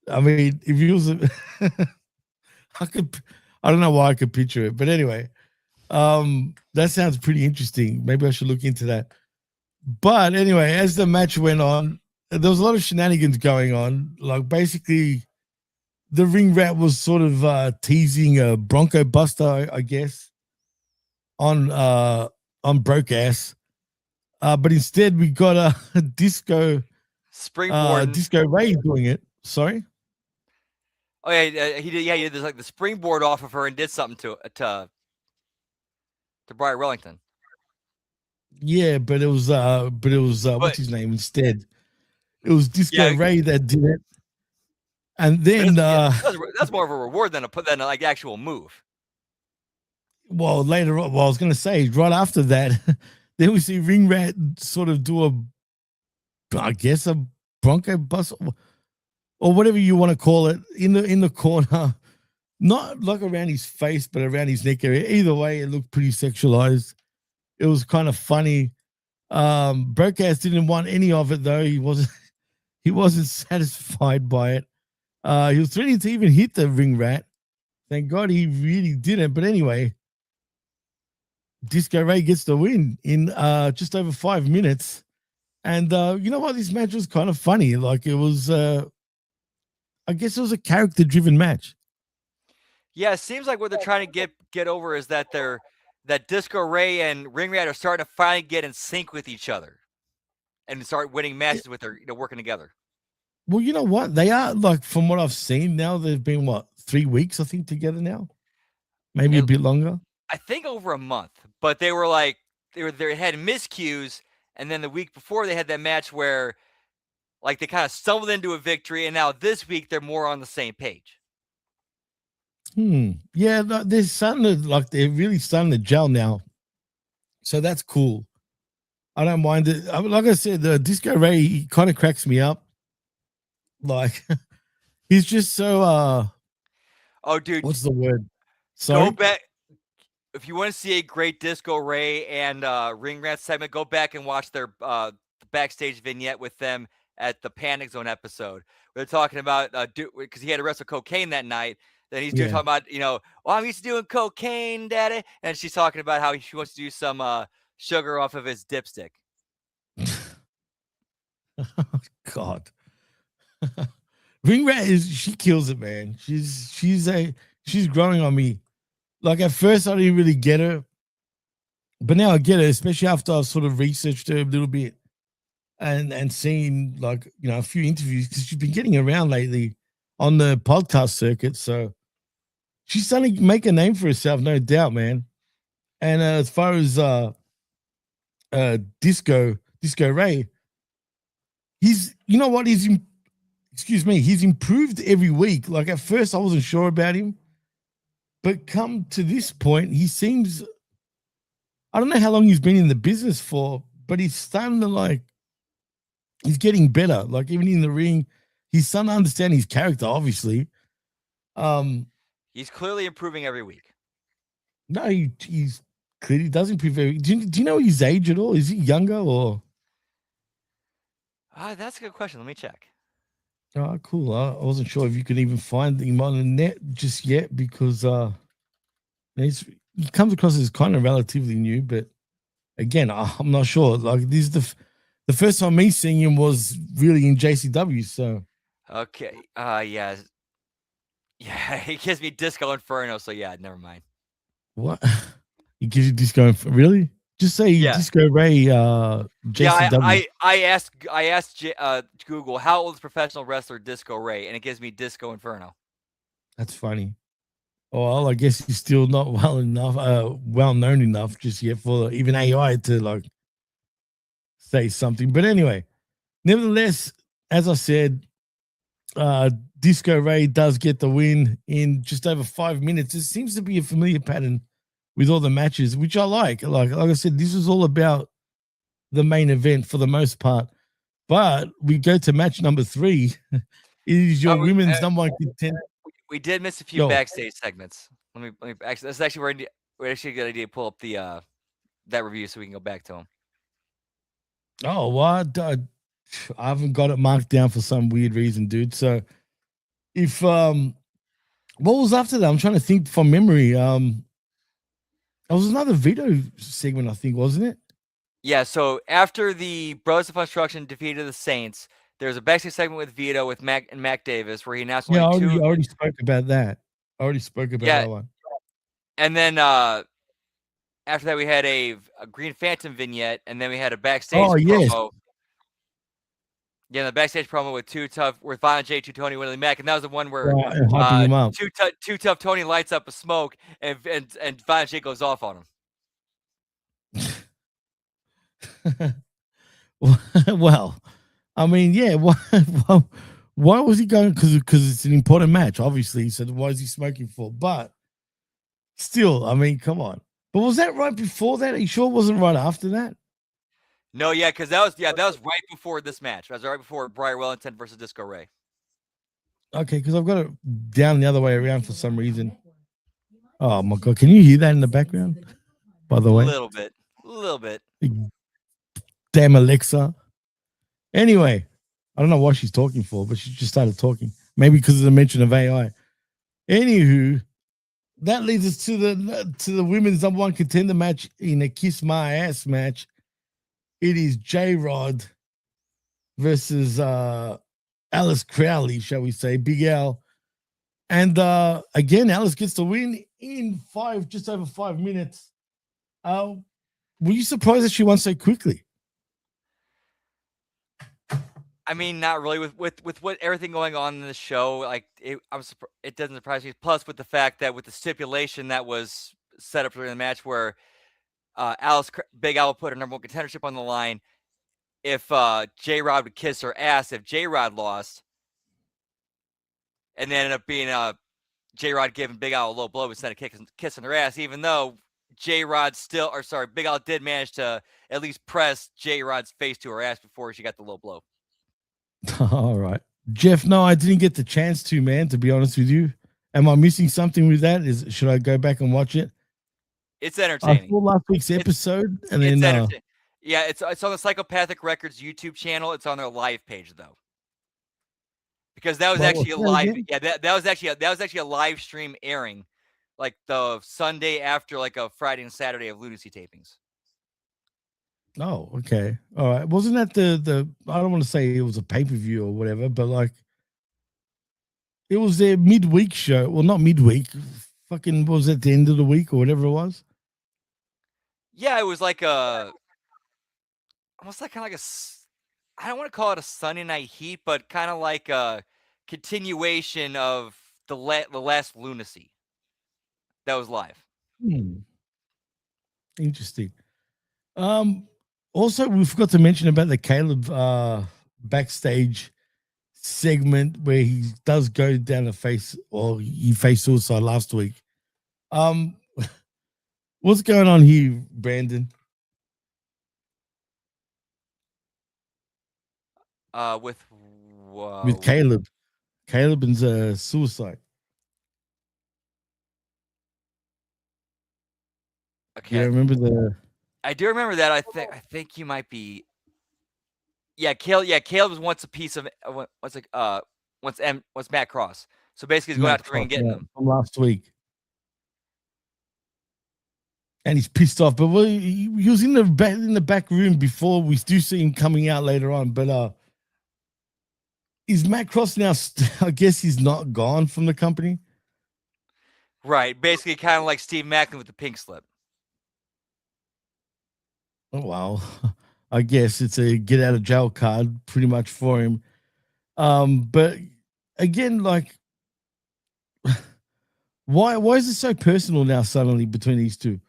I mean, if he was, I don't know why I could picture it, but anyway, that sounds pretty interesting. Maybe I should look into that. But anyway, as the match went on, there was a lot of shenanigans going on. Like basically, the ring rat was sort of teasing a Bronco Buster, I guess, on Broke Ass. But instead, we got a Disco Springboard. Disco Ray doing it. Sorry. Oh yeah, he did. Yeah, he did like the springboard off of her and did something to Brian Wellington. Yeah, but it was what's his name instead? It was Disco Ray that did it, and then that's more of a reward than like actual move. Well, later on, I was going to say right after that, then we see Ring Rat sort of do I guess a Bronco bus or whatever you want to call it in the corner, not like around his face, but around his neck area. Either way, it looked pretty sexualized. It was kind of funny. Broadcast didn't want any of it though. He wasn't satisfied by it. He was threatening to even hit the Ring Rat. Thank God he really didn't. But anyway, Disco Ray gets the win in just over 5 minutes. And you know what? This match was kind of funny. Like it was, I guess it was a character-driven match. Yeah, it seems like what they're trying to get over is that that Disco Ray and Ring Rat are starting to finally get in sync with each other and start winning matches with their, working together. Well, you know what? They are, like, from what I've seen now, they've been, 3 weeks, I think, together now? Maybe a bit longer? I think over a month. But they were like, they had miscues, and then the week before they had that match where, like, they kind of stumbled into a victory, and now this week they're more on the same page. Yeah, they're starting to, like, they're really starting to gel now. So that's cool. I don't mind it. Like I said, the Disco Ray, he kind of cracks me up. Like, he's just so, oh, dude. What's the word? Sorry? Go back. If you want to see a great Disco Ray and Ring Rat segment, go back and watch their backstage vignette with them at the Panic Zone episode. They're talking about, because he had to wrestle cocaine that night. Then he's talking about, well, I'm used to doing cocaine, daddy. And she's talking about how she wants to do some sugar off of his dipstick. Oh, God. Ring Rat she kills it, man. She's growing on me. Like at first I didn't really get her. But now I get it, especially after I've sort of researched her a little bit and seen like a few interviews, because she's been getting around lately on the podcast circuit. So she's starting to make a name for herself, no doubt, man. And as far as Disco Ray, he's he's improved every week. Like at first I wasn't sure about him, but come to this point, he seems, I don't know how long he's been in the business for, but he's starting to he's getting better. Like even in the ring, he's starting to understand his character, obviously. He's clearly improving every week. No, he's clearly does improve. Do you know his age at all? Is he younger or? That's a good question. Let me check. Oh, cool. I wasn't sure if you could even find him on the net just yet, because he comes across as kind of relatively new, but again, I'm not sure. Like this is the first time me seeing him was really in JCW. So okay, yeah, he gives me Disco Inferno. So yeah, never mind. What? He gives you Disco Inferno? Really? Just say Disco Ray. JCW. Yeah, I asked Google how old is professional wrestler Disco Ray, and it gives me Disco Inferno. That's funny. Well, I guess he's still not well known enough just yet for even AI to say something. But anyway, nevertheless, as I said, Disco Ray does get the win in just over 5 minutes. It seems to be a familiar pattern with all the matches, which I like. Like I said, this is all about the main event for the most part. But we go to match number 3. It is your women's number 1 contender. We did miss a few backstage segments. Let me actually, that's actually where we're actually a good idea to pull up the that review so we can go back to them. Oh, what? I haven't got it marked down for some weird reason, dude. So if what was after that? I'm trying to think from memory. It was another Vito segment, I think, wasn't it? Yeah, so after the Brothers of Podstruction defeated the Saints, there's a backstage segment with Vito with Mac Davis where he announced I already spoke about that. That one. And then after that we had a Green Phantom vignette, and then we had a backstage promo. Yeah, the backstage promo with Violent J, Too Tony, Willie Mac, and that was the one where Too Tough Tony lights up a smoke and Violent J goes off on him. Well, I mean, yeah. Why was he going? Because it's an important match, obviously. So why is he smoking for? But still, I mean, come on. But was that right before that? Are you sure it wasn't right after that? No, yeah, because that was right before this match. That was right before Briar Wellington versus Disco Ray. Okay, because I've got it down the other way around for some reason. Oh my God, can you hear that in the background? By the way, a little bit. Damn Alexa. Anyway, I don't know what she's talking for, but she just started talking. Maybe because of the mention of AI. Anywho, that leads us to the women's number 1 contender match in a Kiss My Ass match. It is J-Rod versus Alice Crowley, shall we say, Big Al. And again, Alice gets the win in just over 5 minutes. Were you surprised that she won so quickly? I mean, not really. With what everything going on in the show, like it doesn't surprise me. Plus, with the fact that with the stipulation that was set up during the match, where Big Al would put her number 1 contendership on the line if J-Rod would kiss her ass if J-Rod lost, and then ended up being J-Rod giving Big Al a low blow instead of kissing her ass, even though Big Al did manage to at least press J-Rod's face to her ass before she got the low blow. All right. Jeff, no, I didn't get the chance to, man, to be honest with you. Am I missing something with that? Should I go back and watch it? It's entertaining. I saw last week's episode, and it's then yeah, it's on the Psychopathic Records YouTube channel. It's on their live page though, because that was actually a live. Yeah, that was actually a live stream airing, like the Sunday after like a Friday and Saturday of Lunacy tapings. Oh, okay, all right. Wasn't that the? I don't want to say it was a pay-per-view or whatever, but like it was their midweek show. Well, not midweek. Fucking was at the end of the week or whatever it was. Yeah, it was like almost like kind of like I don't want to call it a Sunday Night Heat, but kind of like a continuation of the last Lunacy that was live. Interesting. Also, we forgot to mention about the Caleb backstage segment where he does go down the face, or he faced suicide last week. What's going on here, Brandon? With Caleb. Caleb and suicide. Okay. You remember the? I do remember that. I think he might be. Yeah, Caleb was once a piece of once Matt Cross. So basically, he's going out the ring and getting them from last week. And he's pissed off, but he was in the back room before. We do see him coming out later on, but is Matt Cross now? I guess he's not gone from the company, right? Basically, kind of like Steve Macklin with the pink slip. Oh wow! I guess it's a get out of jail card, pretty much for him. But again, like, why is it so personal now suddenly between these two?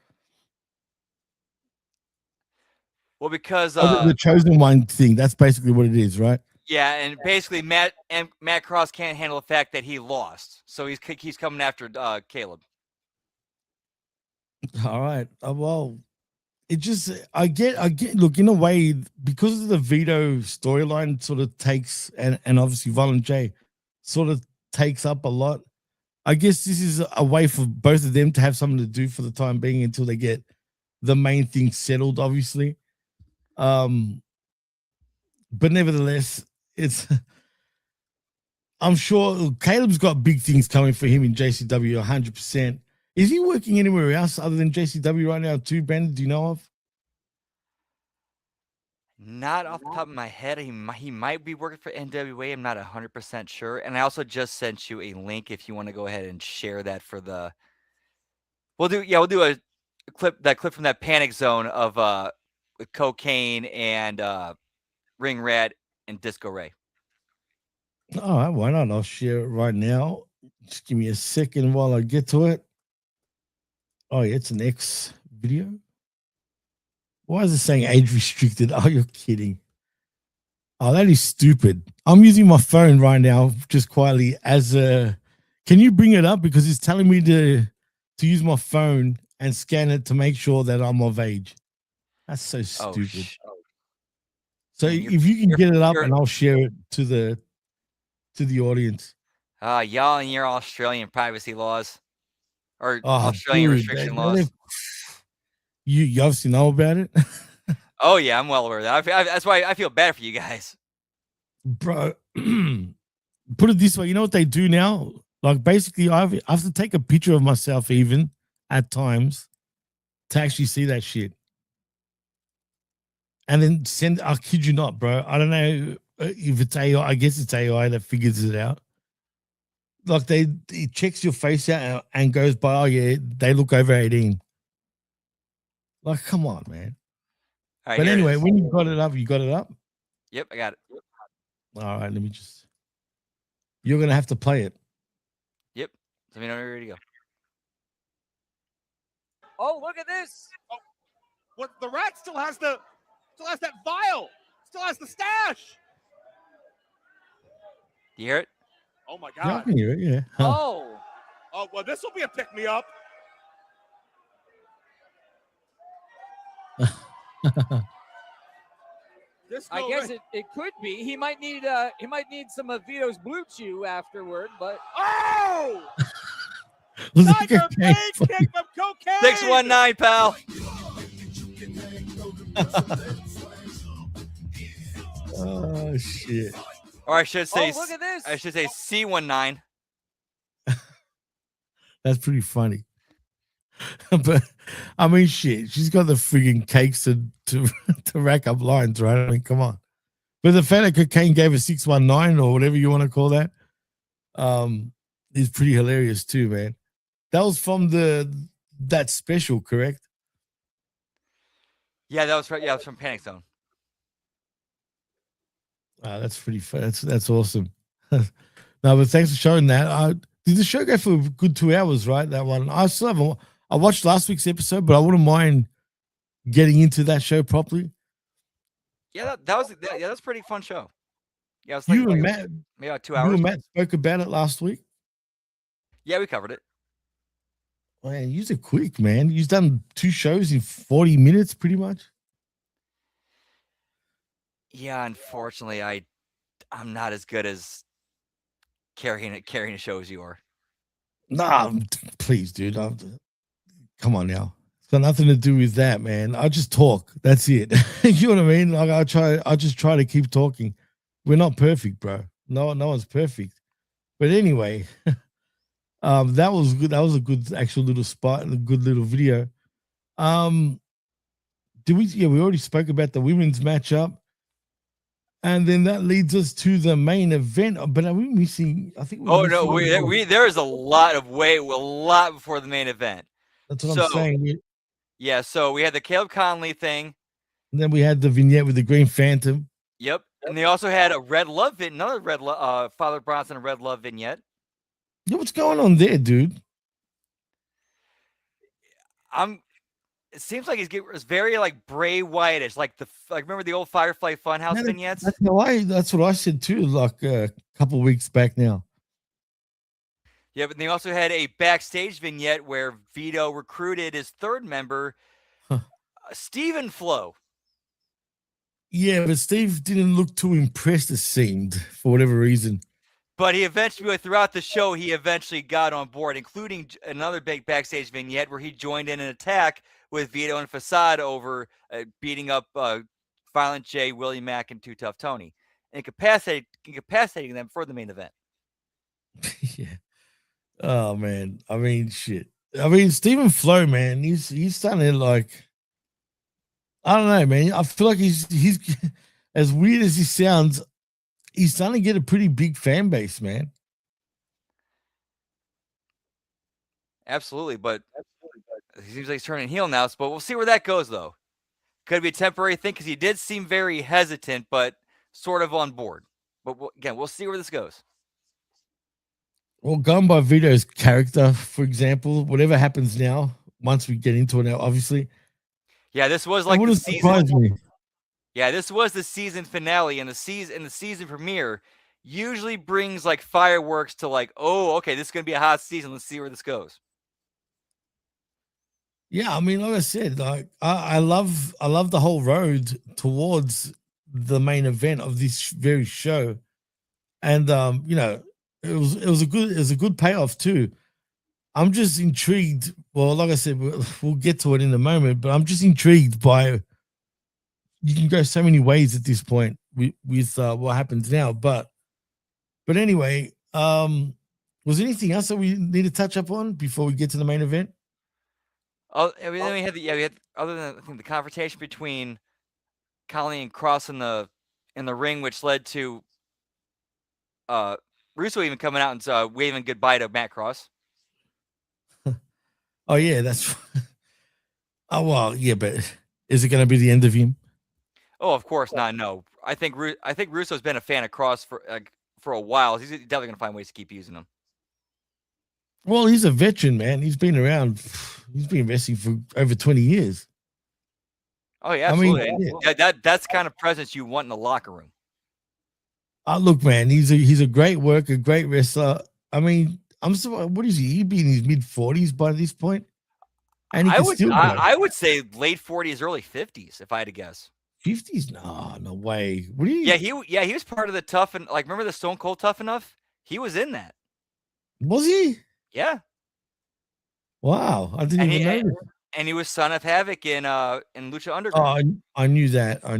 Well, because the chosen one thing, that's basically what it is, right? Yeah, and basically Matt Cross can't handle the fact that he lost, so he's coming after Caleb. All right. Well, it just I get. Look, in a way, because of the Vito storyline, sort of takes and obviously Violent J sort of takes up a lot. I guess this is a way for both of them to have something to do for the time being until they get the main thing settled, obviously. But nevertheless, it's I'm sure Caleb's got big things coming for him in JCW 100%. Is he working anywhere else other than JCW right now too, Brandon? Do you know of? Not off the top of my head. He might be working for NWA. I'm not 100% sure. And I also just sent you a link if you want to go ahead and share that for the. We'll do a clip from that Panic Zone of with Cocaine and Ring Rat and Disco Ray. All right, why not? I'll share it right now. Just give me a second while I get to it. Oh, yeah, it's an X video. Why is it saying age restricted? Oh, you're kidding. Oh, that is stupid. I'm using my phone right now, just quietly as a. Can you bring it up? Because it's telling me to use my phone and scan it to make sure that I'm of age. That's so stupid. So if you can get it up, and I'll share it to the audience. Y'all and your Australian privacy laws or Australian restriction laws. You obviously know about it. Oh yeah, I'm well aware of that. That's why I feel bad for you guys, bro. Put it this way, you know what they do now? Like basically, I have to take a picture of myself even at times to actually see that shit, and then send. I kid you not, bro. I don't know if it's AI. I guess it's AI that figures it out. Like it checks your face out and goes by. Oh yeah, they look over 18. Like, come on, man. Right, but anyway, when you got it up, you got it up? Yep, I got it. All right, let me just. You're going to have to play it. Yep. Let me know when you're ready to go. Oh, look at this. Oh, what? The rat still has that vial. Still has the stash. Do you hear it? Oh, my God. Yeah, I can hear it, yeah. Oh. Oh, well, this will be a pick-me-up. I guess it could be. He might need some of Vito's Blue Chew afterward, but Tiger Page kick from Cocaine. 619, pal. Oh shit. Or I should say look at this. I should say C19. That's pretty funny. But I mean, shit, she's got the frigging cakes to rack up lines, right? I mean, come on. But the fact that Cocaine gave a 619 or whatever you want to call that, is pretty hilarious too, man. That was from that special, correct? Yeah, that was from Panic Zone. That's pretty fun. That's awesome. No, but thanks for showing that. Did the show go for a good 2 hours? Right, that one. I still haven't. I watched last week's episode, but I wouldn't mind getting into that show properly. Yeah, that was a pretty fun show. Yeah, it's You and Matt, maybe about 2 you hours. and Matt spoke about it last week. Yeah, we covered it. Man, you're quick, man. You've done 2 shows in 40 minutes, pretty much. Yeah, unfortunately, I'm not as good as carrying a show as you are. Nah, please, dude. Come on now. It's got nothing to do with that, man. I just talk. That's it. You know what I mean? Like I just try to keep talking. We're not perfect, bro. No one's perfect. But anyway, that was good. That was a good actual little spot and a good little video. We already spoke about the women's matchup. And then that leads us to the main event. But are we missing? I think. There is a lot before the main event. That's what I'm saying. Yeah, so we had the Caleb Conley thing. And then we had the vignette with the Green Phantom. Yep, and they also had a Red Love Father Bronson Red Love vignette. Yeah, what's going on there, dude? It seems like it's very like Bray Wyatt-ish, like remember the old Firefly Funhouse vignettes? That's what I said too, like a couple weeks back now. Yeah, but they also had a backstage vignette where Vito recruited his third member, Steven Flo. Yeah, but Steve didn't look too impressed, it seemed, for whatever reason. But he eventually, throughout the show, he eventually got on board, including another big backstage vignette where he joined in an attack with Vito and Facade over beating up Violent J, Willie Mack, and Too Tough Tony, and incapacitating them for the main event. Yeah. Oh man, I mean, shit. I mean, Steven Flo, man, he's starting to like. I don't know, man. I feel like he's as weird as he sounds. He's starting to get a pretty big fan base, man. Absolutely, but it seems like he's turning heel now. But we'll see where that goes, though. Could be a temporary thing because he did seem very hesitant, but sort of on board. But again, we'll see where this goes. Well, going by Vito's character, for example, whatever happens now, once we get into it now, obviously. Yeah, this was like the season. Yeah, this was the season finale, and the season premiere usually brings like fireworks to like, oh, okay, this is gonna be a hot season. Let's see where this goes. Yeah, I mean, like I said, like I love the whole road towards the main event of this very show, and you know, it was a good payoff too. I'm just intrigued. Well, like I said, we'll get to it in a moment, but I'm just intrigued by. You can go so many ways at this point with what happens now, but anyway, was there anything else that we need to touch up on before we get to the main event? Oh, I mean, then we had other than I think the confrontation between Conley and Cross in the ring, which led to Russo even coming out and waving goodbye to Matt Cross. Oh yeah, that's. Oh well, yeah, but is it going to be the end of him? Oh, of course not. No, I think Russo's been a fan of Cross for a while. He's definitely going to find ways to keep using him. Well, he's a veteran, man. He's been around. He's been wrestling for over 20 years. Oh yeah, absolutely. I mean, that's the kind of presence you want in the locker room. Look, man, he's a great worker, great wrestler. I mean, what is he? He'd be in his mid-40s by this point. And I would say late 40s, early 50s, if I had to guess. 50s? No way. What are you? Yeah, he was part of the Tough and like remember the Stone Cold Tough Enough? He was in that. Was he? Yeah. Wow, I didn't even know. And he was Son of Havoc in Lucha Underground. Oh, I knew that. I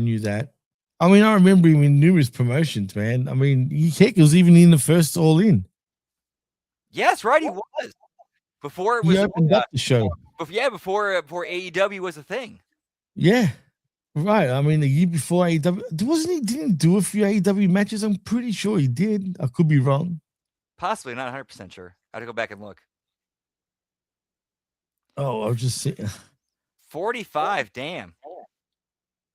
mean, I remember him in numerous promotions, man. I mean, he was even in the first All In. Yes, right, he was. Before it was he opened up the show. Before AEW was a thing. Yeah, right. I mean, the year before AEW, didn't he do a few AEW matches? I'm pretty sure he did. I could be wrong. Possibly, not 100% sure. I had to go back and look. Oh, I was just saying. 45, damn.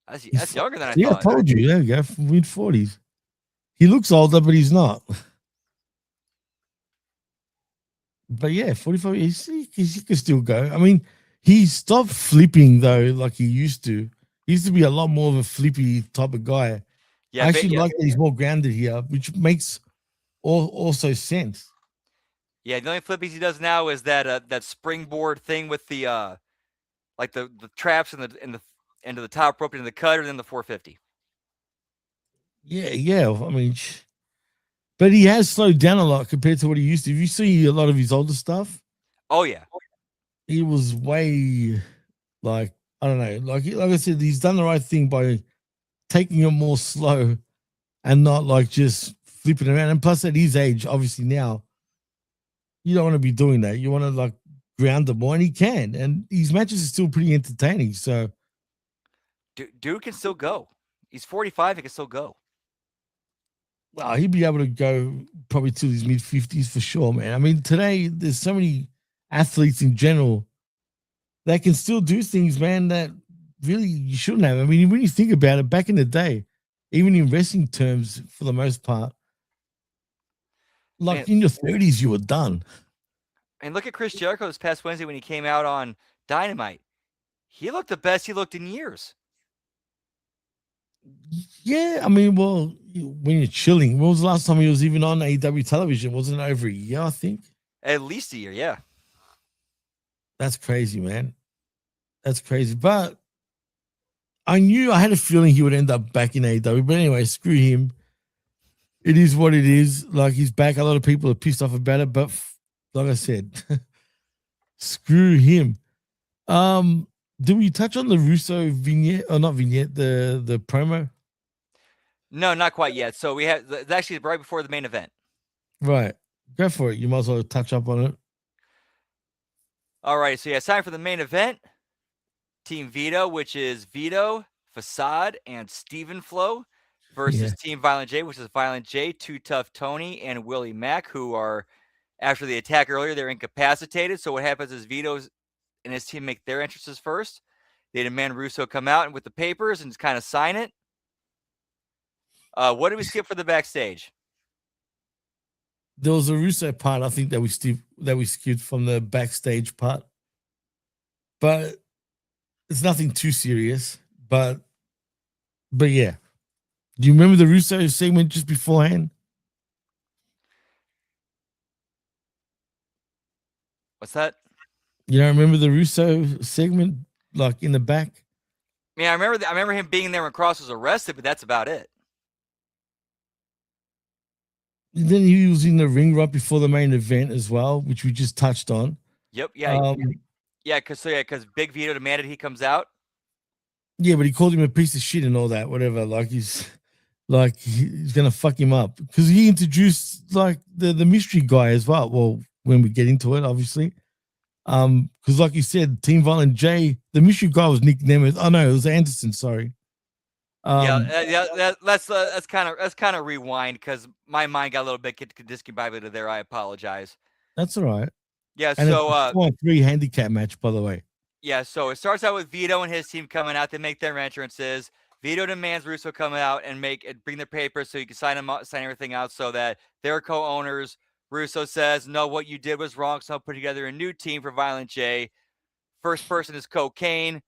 That's younger than I Yeah, I thought. told you. There we go. Mid-40s. He looks older, but he's not. But yeah, 45. He can still go. I mean, he stopped flipping though, like he used to. He used to be a lot more of a flippy type of guy. Yeah, I actually like that he's more grounded here, which makes also sense. Yeah, the only flippies he does now is that springboard thing with the like the traps and the into the top rope into the cutter, then the 450. Yeah. I mean, but he has slowed down a lot compared to what he used to. If you see a lot of his older stuff, oh yeah, he was way like I don't know, like I said, he's done the right thing by taking it more slow and not like just flipping around. And plus, at his age, obviously now, you don't want to be doing that. You want to like ground him more, and he can. And his matches are still pretty entertaining. So, dude can still go. He's 45. He can still go. Well, he'd be able to go probably till his mid-50s for sure, man. I mean, today there's so many athletes in general that can still do things, man, that really you shouldn't have. I mean, when you think about it, back in the day, even in wrestling terms, for the most part, like in your 30s, you were done. And look at Chris Jericho this past Wednesday when he came out on Dynamite. He looked the best he looked in years. Yeah, I mean, well, when you're chilling, when was the last time he was even on AEW television? Wasn't it over a year, I think? At least a year, yeah. That's crazy, man. That's crazy. But I had a feeling he would end up back in AEW. But anyway, screw him. It is what it is. Like, he's back. A lot of people are pissed off about it. But like I said, screw him. Did we touch on the Russo vignette or not vignette, the promo? No, not quite yet. So we have it's actually right before the main event. Right. Go for it. You might as well touch up on it. All right. So yeah, it's time for the main event. Team Vito, which is Vito, Facade, and Steven Flo versus Team Violent J, which is Violent J, Too Tough Tony, and Willie Mack, who are, after the attack earlier, they're incapacitated. So what happens is Vito and his team make their entrances first. They demand Russo come out and with the papers and just kind of sign it. What did we skip for the backstage? There was a Russo part, I think, that we skipped from the backstage part. But it's nothing too serious. But yeah. Do you remember the Russo segment just beforehand? What's that? You don't remember the Russo segment, like in the back? I mean, I remember him being there when Cross was arrested, but that's about it. Then he was in the ring right before the main event as well, which we just touched on. Yep. Yeah. Because Big Vito demanded he comes out. Yeah, but he called him a piece of shit and all that, whatever. Like he's gonna fuck him up because he introduced like the mystery guy as well. Well, when we get into it, obviously. Because like you said, Team Violent J, the mystery guy was Nick Nemeth. Oh no, it was Anderson. Sorry. Let's kind of rewind because my mind got a little bit discombobulated there. I apologize. That's all right. Yeah. And so it's a 4-on-3 handicap match, by the way. Yeah. So it starts out with Vito and his team coming out. They make their entrances. Vito demands Russo come out and bring their papers so you can sign everything out so that they're co-owners. Russo says, no, what you did was wrong, so I'll put together a new team for Violent J. First person is Cocaine,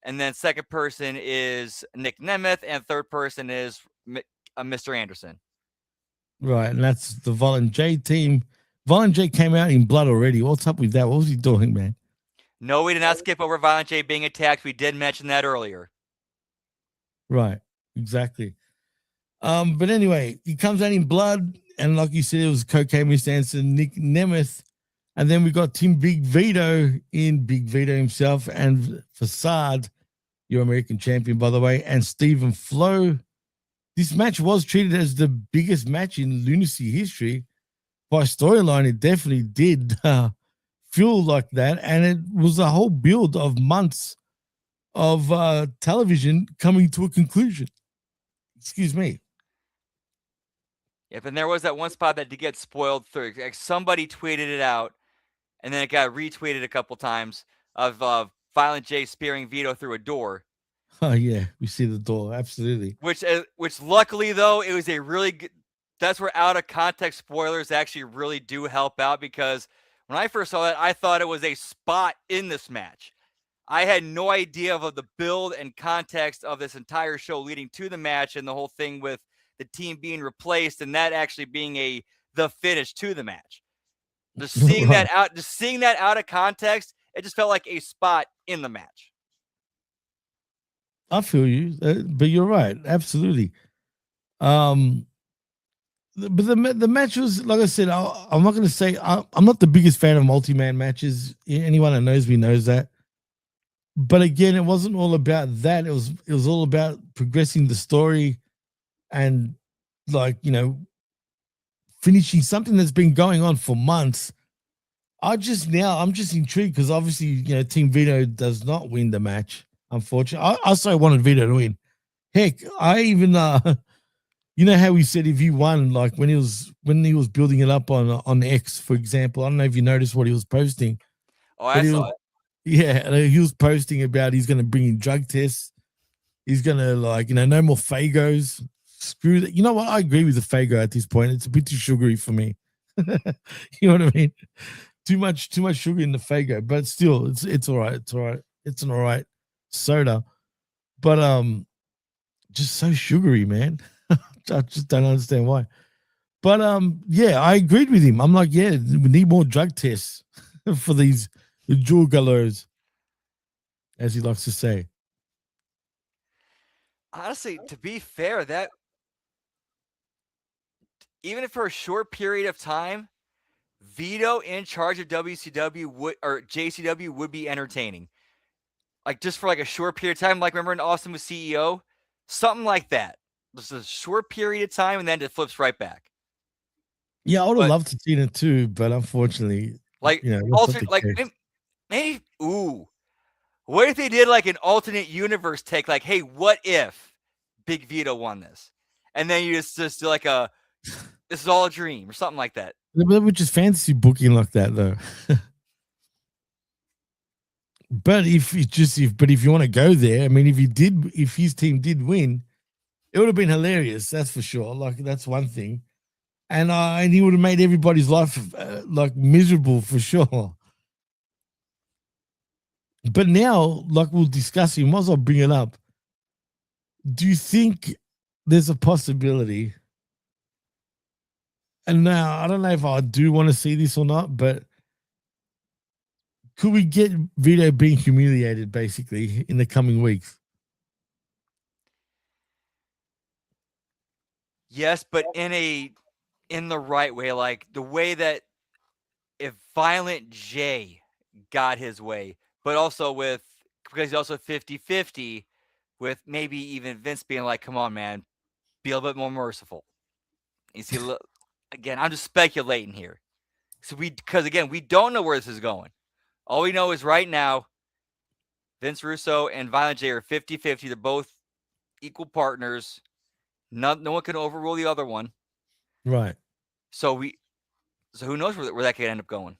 and then second person is Nick Nemeth, and third person is Mr. Anderson. Right, and that's the Violent J team. Violent J came out in blood already. What's up with that? What was he doing, man? No, we did not skip over Violent J being attacked. We did mention that earlier. Right, exactly. But anyway, he comes out in blood, and like you said, it was Cocaine, Mr. Anderson, Nick Nemeth, and then we got Team Big Vito in Big Vito himself, and Facade, your American champion, by the way, and Steven Flo. This match was treated as the biggest match in Lunacy history. By storyline, it definitely did feel like that, and it was a whole build of months of television coming to a conclusion. Excuse me. Yep, and there was that one spot that did get spoiled through. Like somebody tweeted it out, and then it got retweeted a couple times of Violent J spearing Vito through a door. Oh yeah, we see the door. Absolutely. Which luckily though, it was a really good. That's where out of context spoilers actually really do help out, because when I first saw that, I thought it was a spot in this match. I had no idea of the build and context of this entire show leading to the match, and the whole thing with the team being replaced and that actually being the finish to the match. Just seeing that out of context, it just felt like a spot in the match. I feel you, but you're right. Absolutely. But the match was, like I said, I'm not going to say I'm not the biggest fan of multi-man matches. Anyone that knows me knows that. But again, it wasn't all about that. It was all about progressing the story and, like, finishing something that's been going on for months. I'm just intrigued because obviously, Team Vito does not win the match. Unfortunately, I also wanted Vito to win. Heck, I even you know how he said if he won, like when he was building it up on X, for example. I don't know if you noticed what he was posting. Oh, I saw it. Yeah, he was posting about he's going to bring in drug tests. He's going to, like, no more Fagos. Screw that. You know what? I agree with the Fago at this point. It's a bit too sugary for me. You know what I mean? Too much sugar in the Fago, but still, it's all right. It's all right. It's an all right soda, but just so sugary, man. I just don't understand why. But yeah, I agreed with him. I'm like, yeah, we need more drug tests for these Juggalos, as he likes to say. Honestly, to be fair, that even if for a short period of time, Vito in charge of WCW or JCW would be entertaining. Like, just for like a short period of time, like remember when Austin was CEO? Something like that. Just a short period of time, and then it flips right back. Yeah, I would have loved to see it too, but unfortunately, like, maybe what if they did like an alternate universe take? Like, hey, what if Big Vito won this? And then you just do like this is all a dream or something like that. Which just fantasy booking like that, though. But if you want to go there, I mean, if his team did win, it would have been hilarious. That's for sure. Like, that's one thing, and he would have made everybody's life like miserable for sure. But now, like we'll discuss, you might as well bring it up. Do you think there's a possibility? And now, I don't know if I do want to see this or not, but could we get Vito being humiliated basically in the coming weeks? Yes, but in the right way, like the way that if Violent J got his way, but also because he's also 50-50 with maybe even Vince being like, come on, man, be a little bit more merciful. You see, again, I'm just speculating here. So because again, we don't know where this is going. All we know is right now, Vince Russo and Violent J are 50-50. They're both equal partners. No one can overrule the other one. Right. So who knows where that could end up going?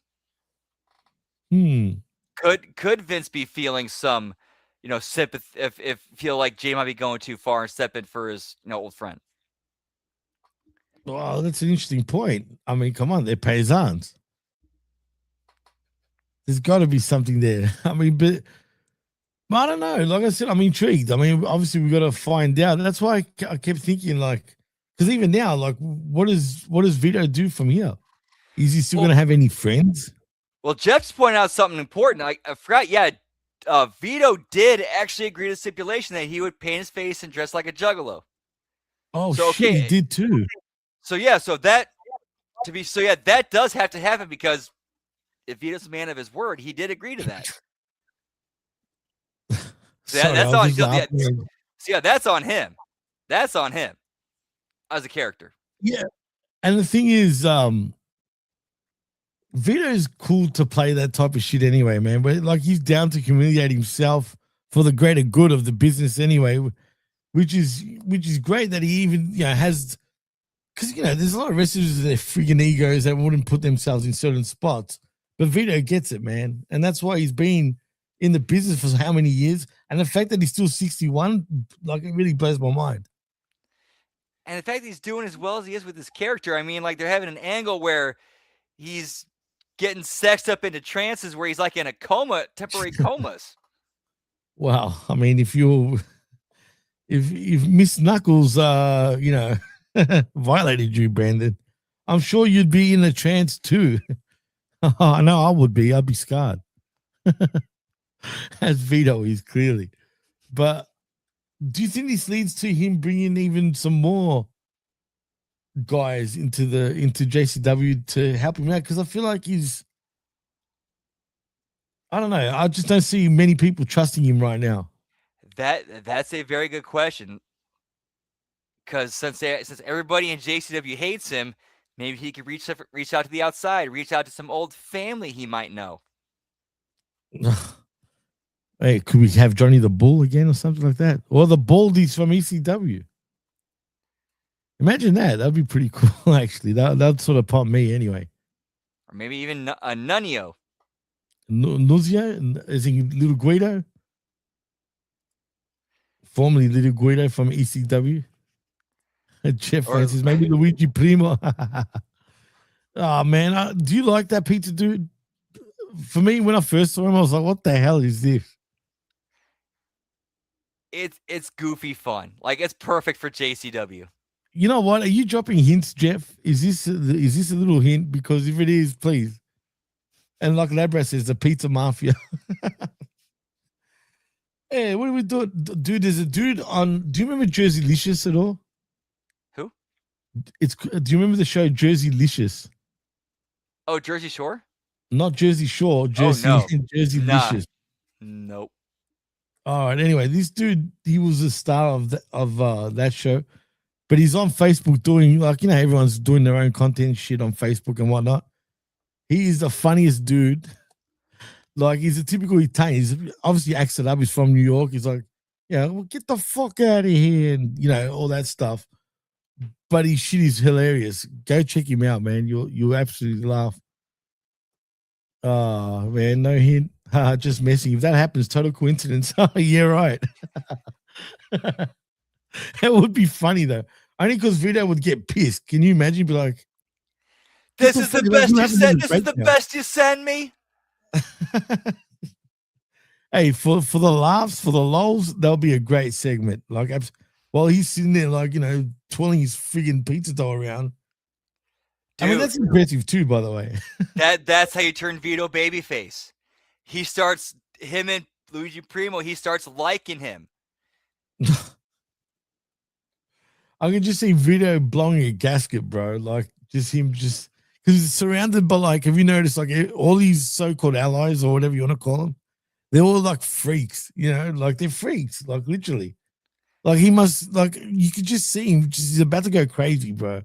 Could Vince be feeling some, sympathy if feel like Jay might be going too far and step in for his, old friend? Well, that's an interesting point. I mean, come on, they're paisans. There's got to be something there. I mean, but I don't know. Like I said, I'm intrigued. I mean, obviously we got to find out. That's why I kept thinking, like, because even now, like, what does Vito do from here? Is he still going to have any friends? Well, Jeff's pointed out something important. I forgot. Yeah, Vito did actually agree to the stipulation that he would paint his face and dress like a Juggalo. Oh, so, shit, he did too. So that does have to happen, because if Vito's a man of his word, he did agree to that. That's on him. That's on him as a character. Yeah. And the thing is, Vito's cool to play that type of shit anyway, man. But like, he's down to humiliate himself for the greater good of the business anyway, which is great that he even has, because there's a lot of wrestlers with their freaking egos that wouldn't put themselves in certain spots. But Vito gets it, man. And that's why he's been in the business for how many years, and the fact that he's still 61, like it really blows my mind. And the fact that he's doing as well as he is with his character, I mean, like they're having an angle where he's getting sexed up into trances where he's like in a coma, temporary comas. Well, I mean, if Miss Knuckles, violated you, Brandon, I'm sure you'd be in a trance too. I know I would be. I'd be scarred. As Vito is clearly. But do you think this leads to him bringing even some more guys into JCW to help him out? Because I feel like I don't know. I just don't see many people trusting him right now. That's a very good question. Because since everybody in JCW hates him, maybe he could reach out to the outside, reach out to some old family he might know. Hey, could we have Johnny the Bull again or something like that? Or the Baldies from ECW? Imagine that. That'd be pretty cool, actually. That'd sort of pop me anyway. Or maybe even a Nunio. Nuzio? Is he Little Guido? Formerly Little Guido from ECW? Jeff Francis, maybe Luigi Primo. Oh, man. Do you like that pizza dude? For me, when I first saw him, I was like, what the hell is this? It's goofy fun. Like, it's perfect for JCW. You know what? Are you dropping hints, Jeff? Is this a little hint? Because if it is, please. And like Labra says, the pizza mafia. Hey, what are we doing? Dude, there's a dude on... Do you remember Jersey Licious at all? Who? Do you remember the show Jersey Licious? Oh, Jersey Shore? Not Jersey Shore. Jersey Licious. Nope. All right. Anyway, this dude, he was the star of that show, but he's on Facebook doing everyone's doing their own content shit on Facebook and whatnot. He is the funniest dude. Like, he's a typical Italian. He's obviously acts it up. He's from New York. He's like, well, get the fuck out of here, and all that stuff. But his shit is hilarious. Go check him out, man. You'll absolutely laugh. Oh man, no hint. Just messing. If that happens, total coincidence. Yeah, right. That would be funny though. Only because Vito would get pissed. Can you imagine? Be like, "This is the best you send. This is the best you send me." Hey, for the laughs, for the lols, that'll be a great segment. Like, while he's sitting there, like twirling his friggin' pizza dough around. Dude, I mean, that's impressive too, by the way. That's how you turn Vito babyface. Him and Luigi Primo, he starts liking him. I can just see Vito blowing a gasket, bro. Like, just him, because he's surrounded by, like, have you noticed, like, all these so-called allies or whatever you want to call them? They're all like freaks, like they're freaks, like literally. Like, he must, like, you could just see him, he's about to go crazy, bro.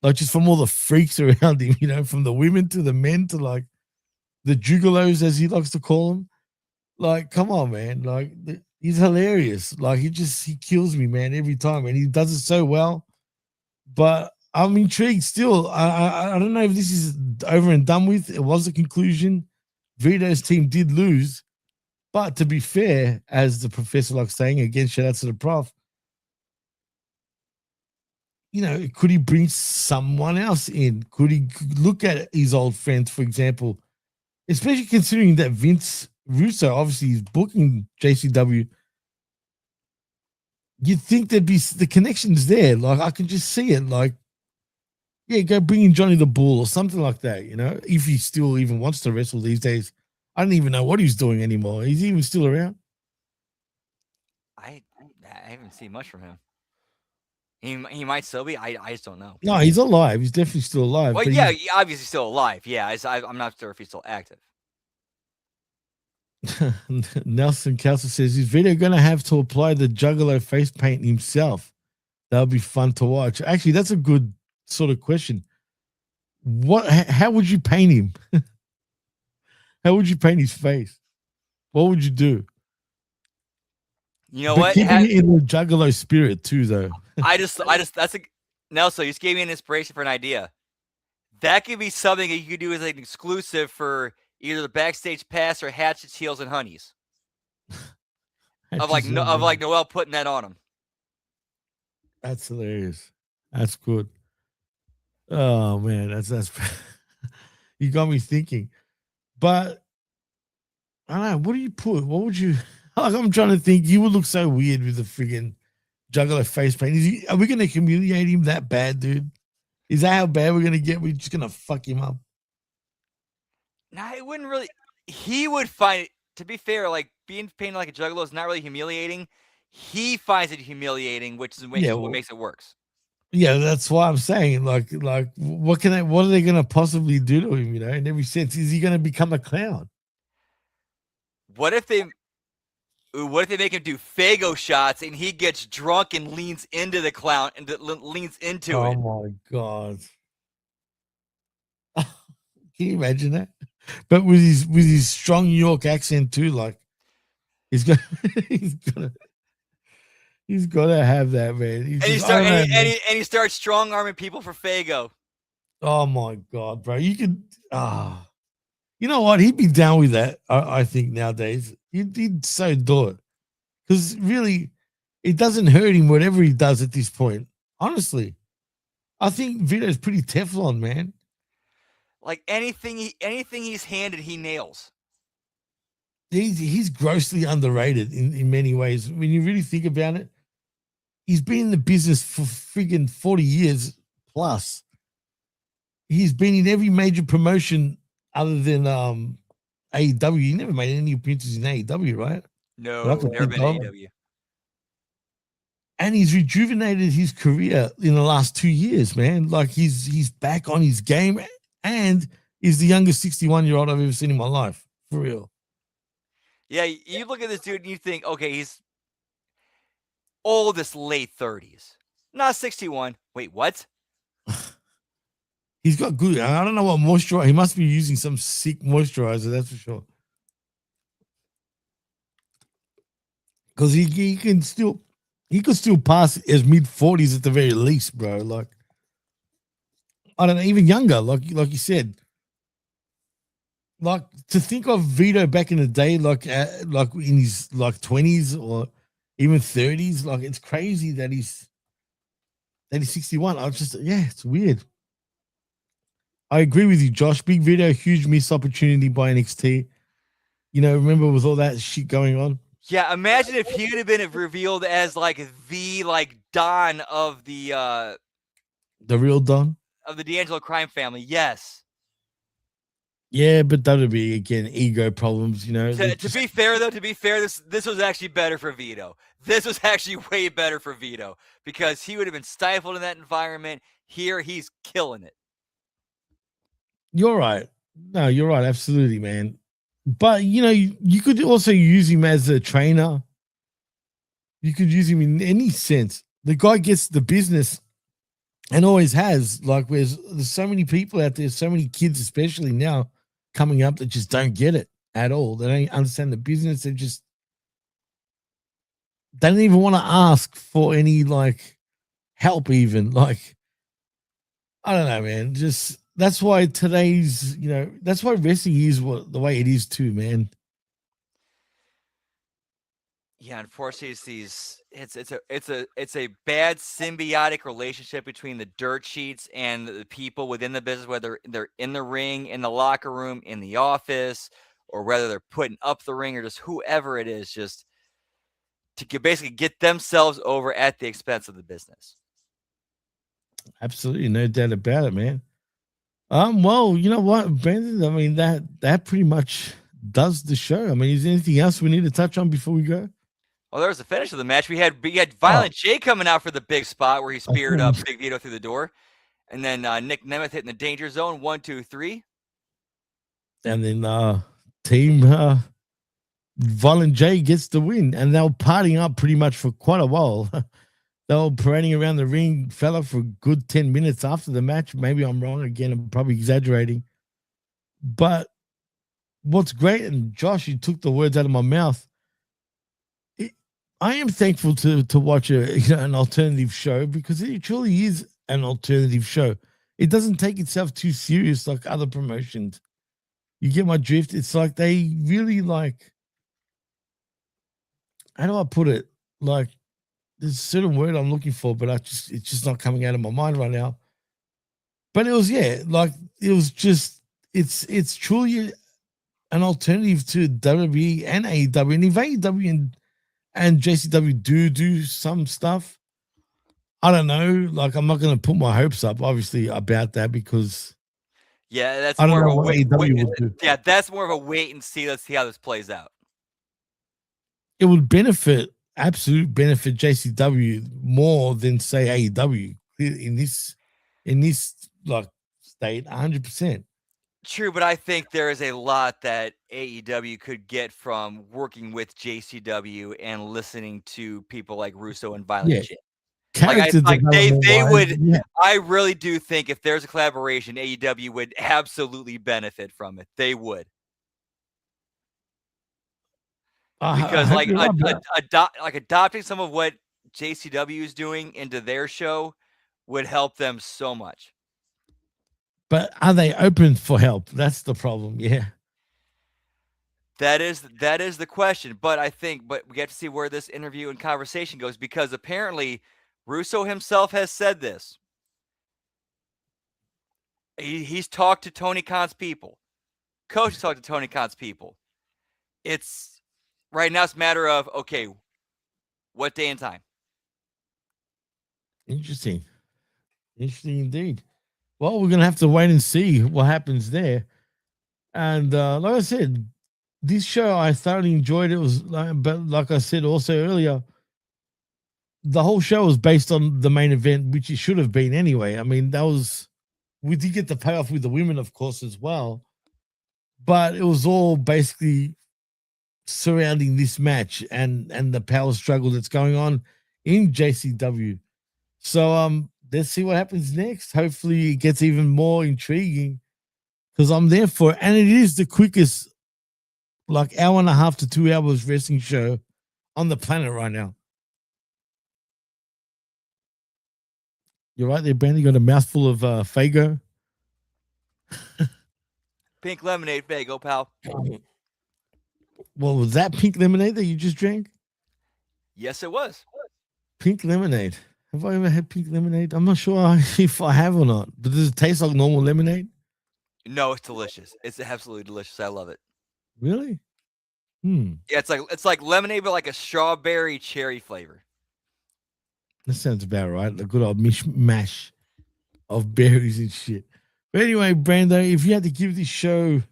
Like, just from all the freaks around him, from the women to the men to, like, the juggalos, as he likes to call them. Like, come on, man. Like, he's hilarious. Like, he kills me, man, every time. And he does it so well. But I'm intrigued still. I don't know if this is over and done with. It was a conclusion. Vito's team did lose. But to be fair, as the professor likes saying, again, shout out to the prof, could he bring someone else in? Could he look at his old friends, for example, especially considering that Vince Russo obviously is booking JCW? You'd think there'd be the connections there. Like, I can just see it. Like, yeah, go bring in Johnny the Bull or something like that, if he still even wants to wrestle these days. I don't even know what he's doing anymore. Is he even still around? I haven't seen much from him. He might still be. I just don't know. No, he's alive. He's definitely still alive. Well, yeah, he's obviously still alive. Yeah, I'm not sure if he's still active. Nelson Kelso says, is Vito going to have to apply the Juggalo face paint himself? That'll be fun to watch. Actually, that's a good sort of question. How would you paint him? How would you paint his face? What would you do? You know what? Keeping it in the Juggalo spirit too, though. Nelson, you just gave me an inspiration for an idea. That could be something that you could do as an exclusive for either the backstage pass or hatchets, heels, and honeys. That's Of like just Noel putting that on him. That's hilarious. That's good. Oh man, that's you got me thinking. But I don't know, what do you put? What would you like? I'm trying to think. You would look so weird with the friggin' Juggalo face paint. Are we gonna humiliate him that bad, dude? Is that how bad we're gonna get? We're just gonna fuck him up. No, it wouldn't really. He would find it. To be fair, like being painted like a Juggalo is not really humiliating. He finds it humiliating, which is what makes it worse. Yeah, that's why I'm saying, like, what are they gonna possibly do to him? You know, in every sense, is he gonna become a clown? What if they make him do Fago shots and he gets drunk and leans into the clown and leans into it? Oh my god! Can you imagine that? But with his strong New York accent too, like he's got he's got to have that, man. He starts strong arming people for Fago. Oh my god, bro! You could you know what? He'd be down with that. I think nowadays he'd so do it because really, it doesn't hurt him whatever he does at this point. Honestly, I think Vito's pretty Teflon, man. Like anything he's handed, he nails. He's grossly underrated in many ways. When you really think about it, he's been in the business for friggin' 40 years plus. He's been in every major promotion other than AEW. He never made any appearances in AEW, right? No, never been AEW. And he's rejuvenated his career in the last 2 years, man. Like he's back on his game and is the youngest 61-year-old I've ever seen in my life, for real. Yeah, you look at this dude and you think, okay, he's oldest late 30s, not 61. Wait, what? He's got good. I don't know what moisturizer. He must be using some sick moisturizer. That's for sure. Because he could still pass as mid-40s at the very least, bro. Like I don't know, even younger. Like you said. Like to think of Vito back in the day, like in his 20s or even 30s. Like it's crazy that he's 61. It's weird. I agree with you, Josh. Big Vito, huge missed opportunity by NXT. You know, remember with all that shit going on? Yeah, imagine if he would have been revealed as the Don of the real Don of the D'Angelo crime family. Yes. Yeah, but that would be again ego problems, you know. To be fair, this was actually better for Vito. This was actually way better for Vito because he would have been stifled in that environment. Here, he's killing it. You're right. No, you're right. Absolutely, man. But, you know, you could also use him as a trainer. You could use him in any sense. The guy gets the business and always has. Like, there's so many people out there, so many kids, especially now, coming up that just don't get it at all. They don't understand the business. They don't even want to ask for any, like, help even. Like, I don't know, man. Just... That's why today's, you know, that's why wrestling is the way it is too, man. Yeah, unfortunately, it's a bad symbiotic relationship between the dirt sheets and the people within the business, whether they're in the ring, in the locker room, in the office, or whether they're putting up the ring or just whoever it is, just to basically get themselves over at the expense of the business. Absolutely, no doubt about it, man. Well, you know what, Brandon? I mean, that pretty much does the show. I mean, is there anything else we need to touch on before we go? Well, there was the finish of the match. We had Violent J coming out for the big spot where he speared up Big Vito through the door. And then Nick Nemeth hitting the danger zone. 1, 2, 3. And then team Violent J gets the win. And they were partying up pretty much for quite a while. They were parading around the ring, fella, for a good 10 minutes after the match. Maybe I'm wrong. Again, I'm probably exaggerating. But what's great, and Josh, you took the words out of my mouth. I am thankful to watch an alternative show because it truly is an alternative show. It doesn't take itself too serious like other promotions. You get my drift? It's like they really like, how do I put it? Like, there's a certain word I'm looking for, but it's just not coming out of my mind right now. But it was, like it was just, it's truly an alternative to WWE and AEW. And if AEW and JCW do some stuff, I don't know. Like, I'm not going to put my hopes up, obviously, about that because that's I don't more know of a what AEW would do. Yeah, that's more of a wait and see. Let's see how this plays out. It would absolute benefit JCW more than say AEW in this like state, 100%. True, but I think there is a lot that AEW could get from working with JCW and listening to people like Russo and Violent J. Character they would. Yeah. I really do think if there's a collaboration, AEW would absolutely benefit from it. They would. Because adopting some of what JCW is doing into their show would help them so much. But are they open for help? That's the problem. Yeah. That is the question. But we get to see where this interview and conversation goes, because apparently Russo himself has said this. He's talked to Tony Khan's people. Coach has talked to Tony Khan's people. It's right now. It's a matter of, okay, what day and time? Interesting indeed. Well, we're gonna have to wait and see what happens there. And like I said, this show I thoroughly enjoyed. It was, but like I said also earlier, the whole show was based on the main event, which it should have been anyway. I mean, we did get the payoff with the women, of course, as well, but it was all basically surrounding this match and the power struggle that's going on in JCW. So let's see what happens next. Hopefully it gets even more intriguing, because I'm there for it. And it is the quickest, like, 1.5 to 2 hours wrestling show on the planet right now. You're right there, Brandon. You got a mouthful of Fago. Pink lemonade, Fago, pal. Well, was that pink lemonade that you just drank? Yes, it was. Pink lemonade. Have I ever had pink lemonade? I'm not sure if I have or not. But does it taste like normal lemonade? No, it's delicious. It's absolutely delicious. I love it. Really? Yeah, it's like lemonade, but like a strawberry cherry flavor. That sounds about right. A good old mishmash of berries and shit. But anyway, Brando, if you had to give this show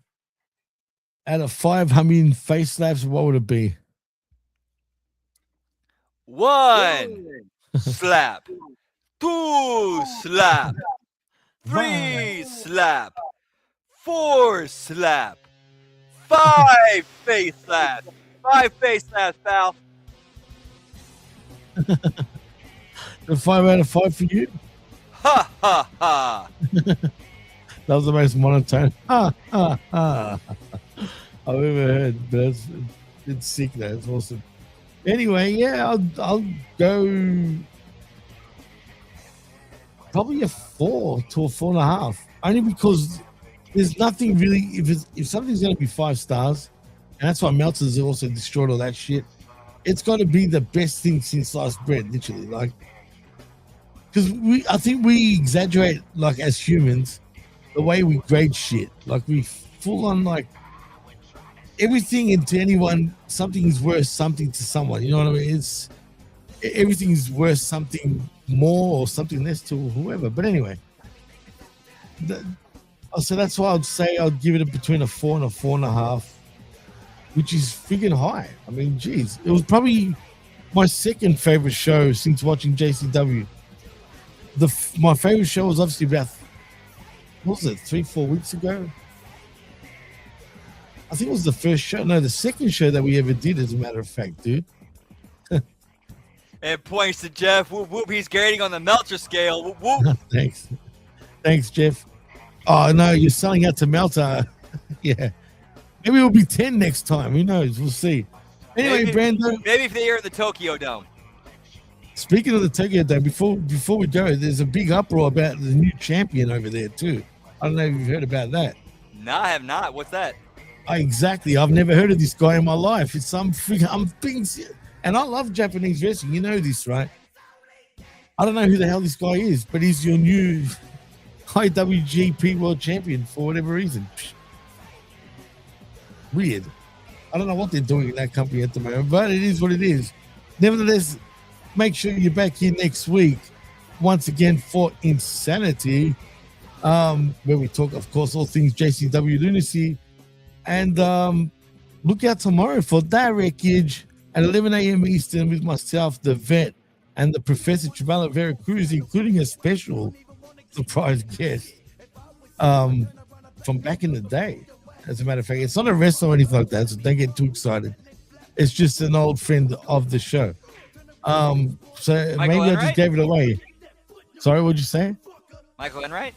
out of 5 humming face slaps, what would it be? 1 slap, 2 slap, 3 slap, 4 slap, 5 face slaps. 5 face slaps, pal. The 5 out of 5 for you? Ha ha ha. That was the most monotone ha ha ha I've ever heard. But it's sick though. It's awesome. Anyway, yeah, I'll go probably a 4 to a 4.5. Only because there's nothing really. If something's going to be 5 stars, and that's why Meltzer's also destroyed all that shit, it's got to be the best thing since sliced bread, literally. Like, because I think we exaggerate, like, as humans, the way we grade shit. Like, we full on, like, everything into anyone, something is worth something to someone. You know what I mean? Everything is worth something more or something less to whoever. But anyway, so that's why I'd say I'd give it between a 4 and a 4.5, which is freaking high. I mean, geez, it was probably my second favorite show since watching JCW. My favorite show was obviously about, what was it, 3-4 weeks ago? I think it was the first show. No, the second show that we ever did, as a matter of fact, dude. And points to Jeff. Whoop, whoop. He's grading on the Meltzer scale. Whoop, whoop. Thanks, Jeff. Oh, no, you're selling out to Meltzer. Yeah. Maybe it'll be 10 next time. Who knows? We'll see. Anyway, Brando. Maybe if they are in the Tokyo Dome. Speaking of the Tokyo Dome, before we go, there's a big uproar about the new champion over there, too. I don't know if you've heard about that. No, I have not. What's that? Exactly. I've never heard of this guy in my life. It's some freaking and I love Japanese wrestling. You know this, right? I don't know who the hell this guy is, but he's your new IWGP World Champion for whatever reason. Weird. I don't know what they're doing in that company at the moment, but it is what it is. Nevertheless, make sure you're back here next week once again for Insanity, where we talk, of course, all things JCW Lunacy. And look out tomorrow for that wreckage at 11 a.m. Eastern with myself, the Vet, and the Professor Juggalo Vera Cruz, including a special surprise guest from back in the day. As a matter of fact, it's not a wrestler or anything like that, so don't get too excited. It's just an old friend of the show. So Michael maybe I just gave it away. Sorry, what'd you say? Michael Enright?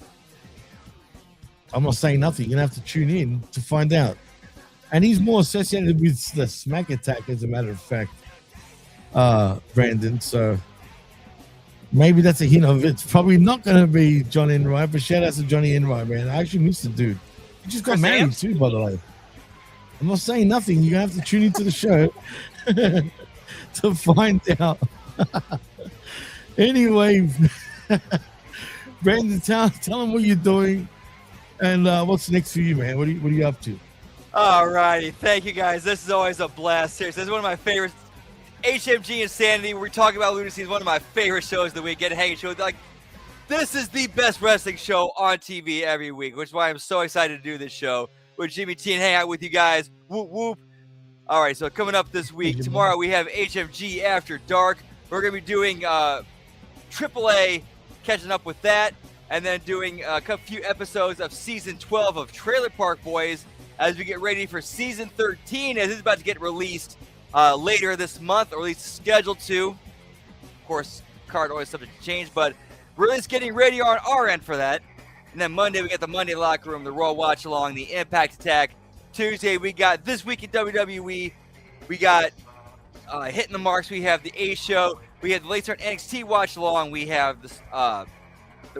I'm not saying nothing. You're going to have to tune in to find out. And he's more associated with the Smack Attack, as a matter of fact, Brandon. So maybe that's a hint of it. It's probably not going to be John Enright, but shout out to Johnny Enright, man. I actually miss the dude. He just got married too, by the way. I'm not saying nothing. You're going to have to tune into the show to find out. Anyway, Brandon, tell him what you're doing and what's next for you, man. What are you up to? All righty. Thank you, guys. This is always a blast. Seriously, this is one of my favorites. HMG Insanity, where we talk about Lunacy, is one of my favorite shows of the week. Get hanging show. Like, this is the best wrestling show on TV every week, which is why I'm so excited to do this show with Jimmy T and hang out with you guys. Whoop, whoop. All right, so coming up this week, tomorrow we have HMG After Dark. We're going to be doing AAA, catching up with that, and then doing a few episodes of Season 12 of Trailer Park Boys as we get ready for Season 13, as it's about to get released later this month, or at least scheduled to. Of course, card always subject to change, but we're just getting ready on our end for that. And then Monday, we got the Monday Locker Room, the Raw Watch Along, the Impact Attack. Tuesday, we got This Week in WWE. We got Hitting the Marks. We have the A Show. We have the Late Start NXT Watch Along. We have this, the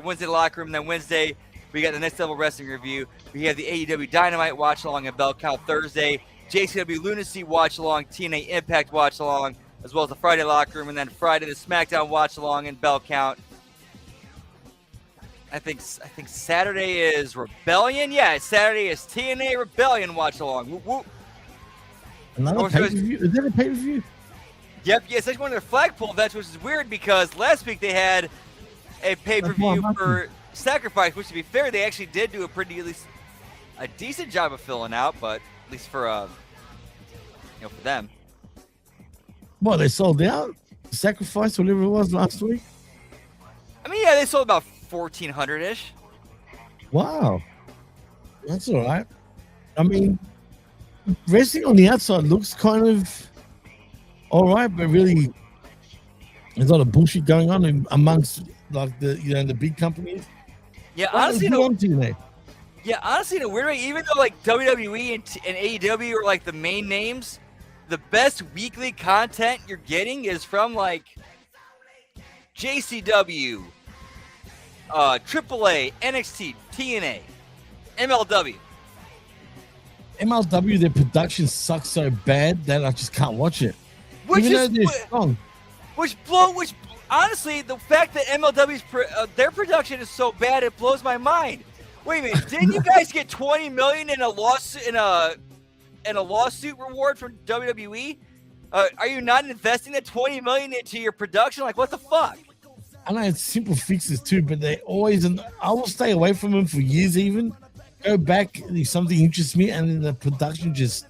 Wednesday Locker Room. And then Wednesday, we got the Next Level Wrestling Review. We have the AEW Dynamite Watch Along and Bell Count Thursday. JCW Lunacy Watch Along, TNA Impact Watch Along, as well as the Friday Locker Room. And then Friday, the SmackDown Watch Along and Bell Count. I think Saturday is Rebellion. Yeah, Saturday is TNA Rebellion Watch Along. Whoop, whoop. Another pay-per-view? Is that a pay-per-view? Yep, yes, that's one of their flagpole events, which is weird because last week they had a pay-per-view for Sacrifice, which, to be fair, they actually did do at least a decent job of filling out, but at least for for them. Well, they sold out? Sacrifice, whatever it was last week? I mean, yeah, they sold about 1,400-ish. Wow. That's all right. I mean, wrestling on the outside looks kind of all right, but really there's a lot of bullshit going on amongst like the big companies. Yeah, honestly, in a weird way, even though like WWE and AEW are like the main names, the best weekly content you're getting is from like JCW, AAA, NXT, TNA, MLW. MLW, their production sucks so bad that I just can't watch it. Which honestly, the fact that MLW's their production is so bad, it blows my mind. Wait a minute, didn't you guys get $20 million in a lawsuit reward from WWE? Are you not investing that $20 million into your production? Like, what the fuck? I know it's simple fixes too, but they always, and I will stay away from them for years even. Go back if something interests me, and then the production just,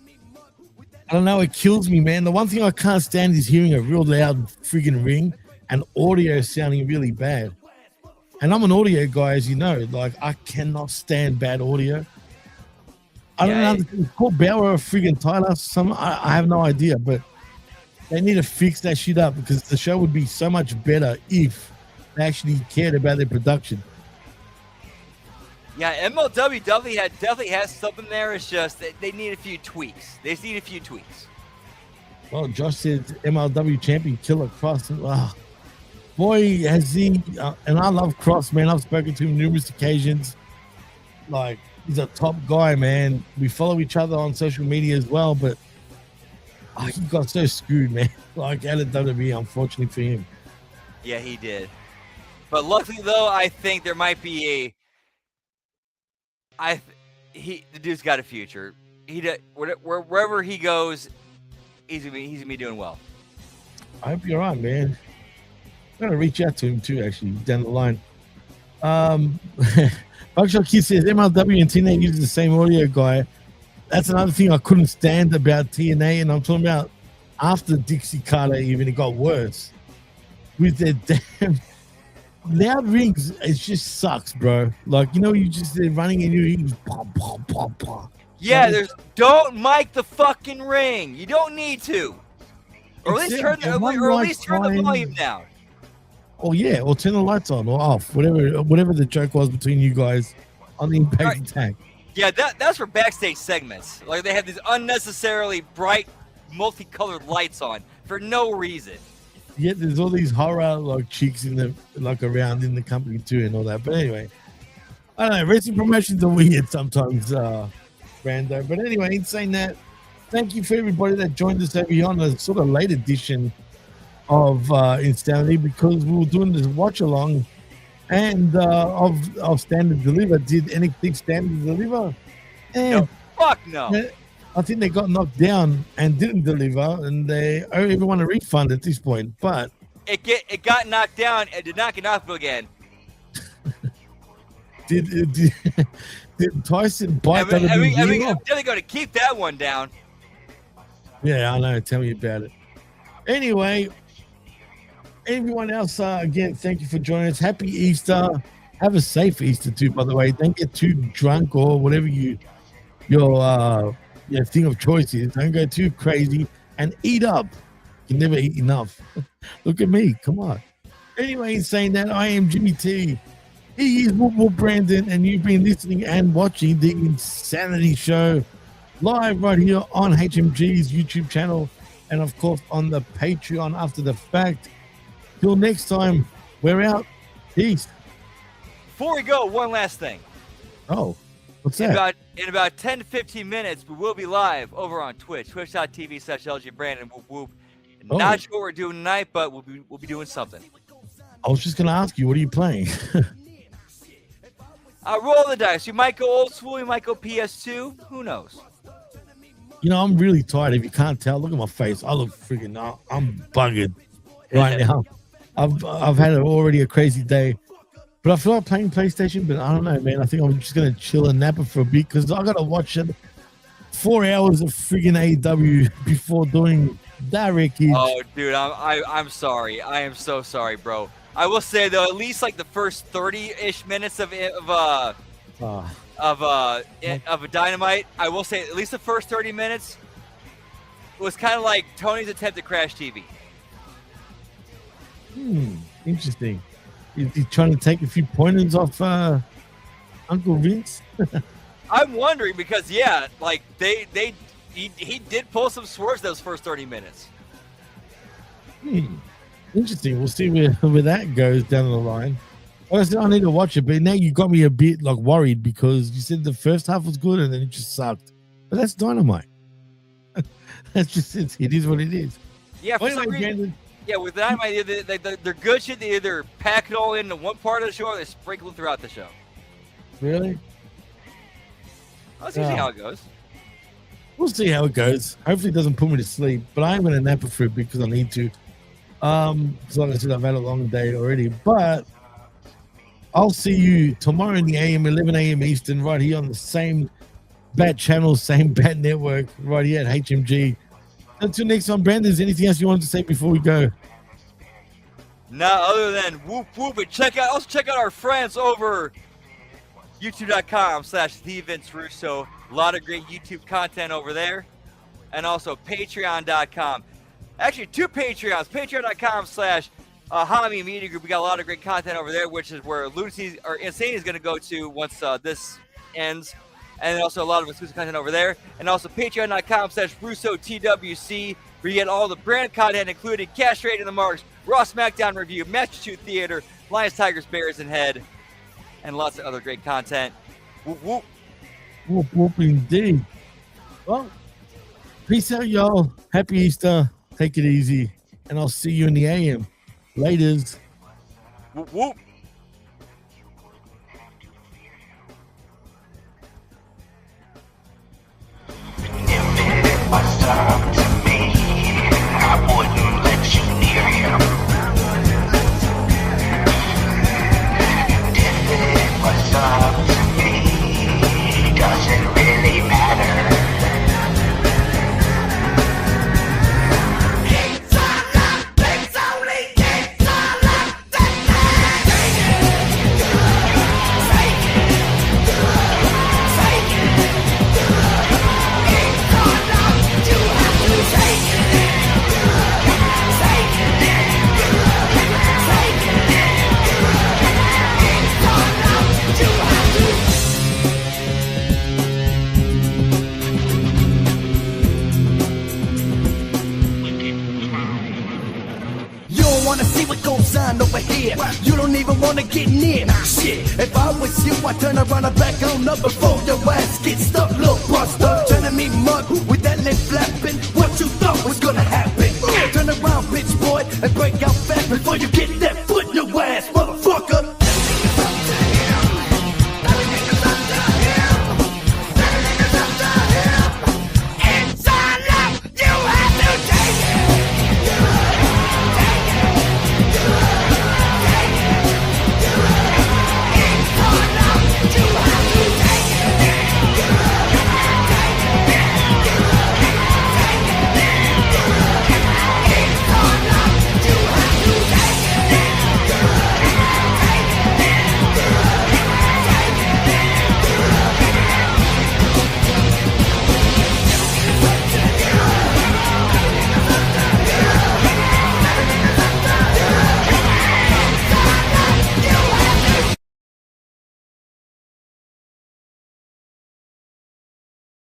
I don't know, it kills me, man. The one thing I can't stand is hearing a real loud friggin' ring and audio sounding really bad. And I'm an audio guy, as you know. Like, I cannot stand bad audio. I don't know. It's called Bauer or friggin' Tyler. I have no idea, but they need to fix that shit up because the show would be so much better if they actually cared about their production. Yeah, MLW definitely has something there. It's just that they need a few tweaks. They just need a few tweaks. Well, Josh said MLW champion Killer Cross. Boy, has he, and I love Cross, man. I've spoken to him numerous occasions. Like, He's a top guy, man. We follow each other on social media as well, but he got so screwed, man. Like out of WWE, unfortunately for him. Yeah, he did. But luckily, though, I think there might be the dude's got a future. Wherever he goes, he's gonna be doing well. I hope you're right, man. I'm gonna reach out to him too, actually, down the line. Buckshot Kid says MLW and TNA uses the same audio guy. That's another thing I couldn't stand about TNA, and I'm talking about after Dixie Carter even it got worse. With their damn loud rings, it just sucks, bro. Like, you know, they're running and you're pop, pop, pop, pop. Yeah, don't mic the fucking ring. You don't need to. Or at least turn the volume down. Oh yeah, or turn the lights on or off. Whatever the joke was between you guys on the Impact Attack. Yeah, that's for backstage segments. Like they have these unnecessarily bright, multicolored lights on for no reason. Yeah, there's all these horror like chicks in the around in the company too and all that. But anyway, I don't know. Wrestling promotions are weird sometimes, Brando. But anyway, in saying that, thank you for everybody that joined us over here on a sort of late edition of Insanity, because we were doing this watch along and of Stand and Deliver. Did NXT Stand and Deliver? And no, fuck no. I think they got knocked down and didn't deliver, and they owe everyone a refund at this point. But it got knocked down and did not get knocked again. Did Tyson bite that? I'm definitely going to keep that one down. Yeah, I know. Tell me about it. Anyway, everyone else, again, thank you for joining us. Happy Easter. Have a safe Easter too, by the way. Don't get too drunk or whatever your thing of choice is. Don't go too crazy and eat up. You never eat enough. Look at me. Come on. Anyway, in saying that, I am Jimmy T. He is Whoop Brandon, and you've been listening and watching the Insanity Show live right here on HMG's YouTube channel and, of course, on the Patreon after the fact. Till next time, we're out. Peace. Before we go, one last thing. Oh, what's that? In about 10 to 15 minutes, we will be live over on Twitch, twitch.tv/LGBrandon. Whoop, whoop. Not sure what we're doing tonight, but we'll be doing something. I was just going to ask you, what are you playing? Roll the dice. You might go old school, you might go PS2. Who knows? You know, I'm really tired. If you can't tell, look at my face. I look freaking out. I'm buggered right now. I've had already a crazy day. But I feel like playing PlayStation, but I don't know, man. I think I'm just going to chill and nap it for a bit because I got to watch 4 hours of friggin' AEW before doing direct hits. Oh, dude, I'm sorry. I am so sorry, bro. I will say, though, at least like the first 30-ish minutes of Dynamite, I will say at least the first 30 minutes was kind of like Tony's attempt to crash TV. Interesting. Is he trying to take a few pointers off Uncle Vince? I'm wondering because, yeah, like he did pull some swerves those first 30 minutes. Interesting. We'll see where that goes down the line. I said I need to watch it, but now you got me a bit like worried because you said the first half was good and then it just sucked. But that's Dynamite. That's just it is what it is. Yeah, for some reason. Yeah, with Dynamite, they're good shit. They either pack it all into one part of the show or they sprinkle it throughout the show. Really? That's usually how it goes. We'll see how it goes. Hopefully it doesn't put me to sleep, but I am going to nap it for a bit because I need to. Because like I said, I've had a long day already, but I'll see you tomorrow in the AM, 11 a.m. Eastern, right here on the same bat channel, same bat network, right here at HMG. Until next time, Brandon, is there anything else you wanted to say before we go? No, other than whoop whoop, and check out our friends over youtube.com/TheVinceRusso. A lot of great YouTube content over there, and also Patreon.com. Actually, 2 Patreons. Patreon.com/Hami Media Group. We got a lot of great content over there, which is where Lunacy or Insanity is going to go to once this ends. And also a lot of exclusive content over there. And also patreon.com/RussoTWC, where you get all the brand content, including Castrated in the Marks, Raw SmackDown Review, Match 2 Theater, Lions, Tigers, Bears, and Head, and lots of other great content. Whoop, whoop. Whoop, whoop, indeed. Well, peace out, y'all. Happy Easter. Take it easy. And I'll see you in the AM. Laters. Whoop, whoop. What's up to me? I wouldn't let you near him. If it was up to me, doesn't really matter. Wanna see what goes on over here. You don't even wanna get near. Shit, if I was you, I'd turn around and back on up before your ass gets stuck, little buster. Turning me mud with that lip flapping. What you thought was gonna happen? Turn around, bitch boy, and break out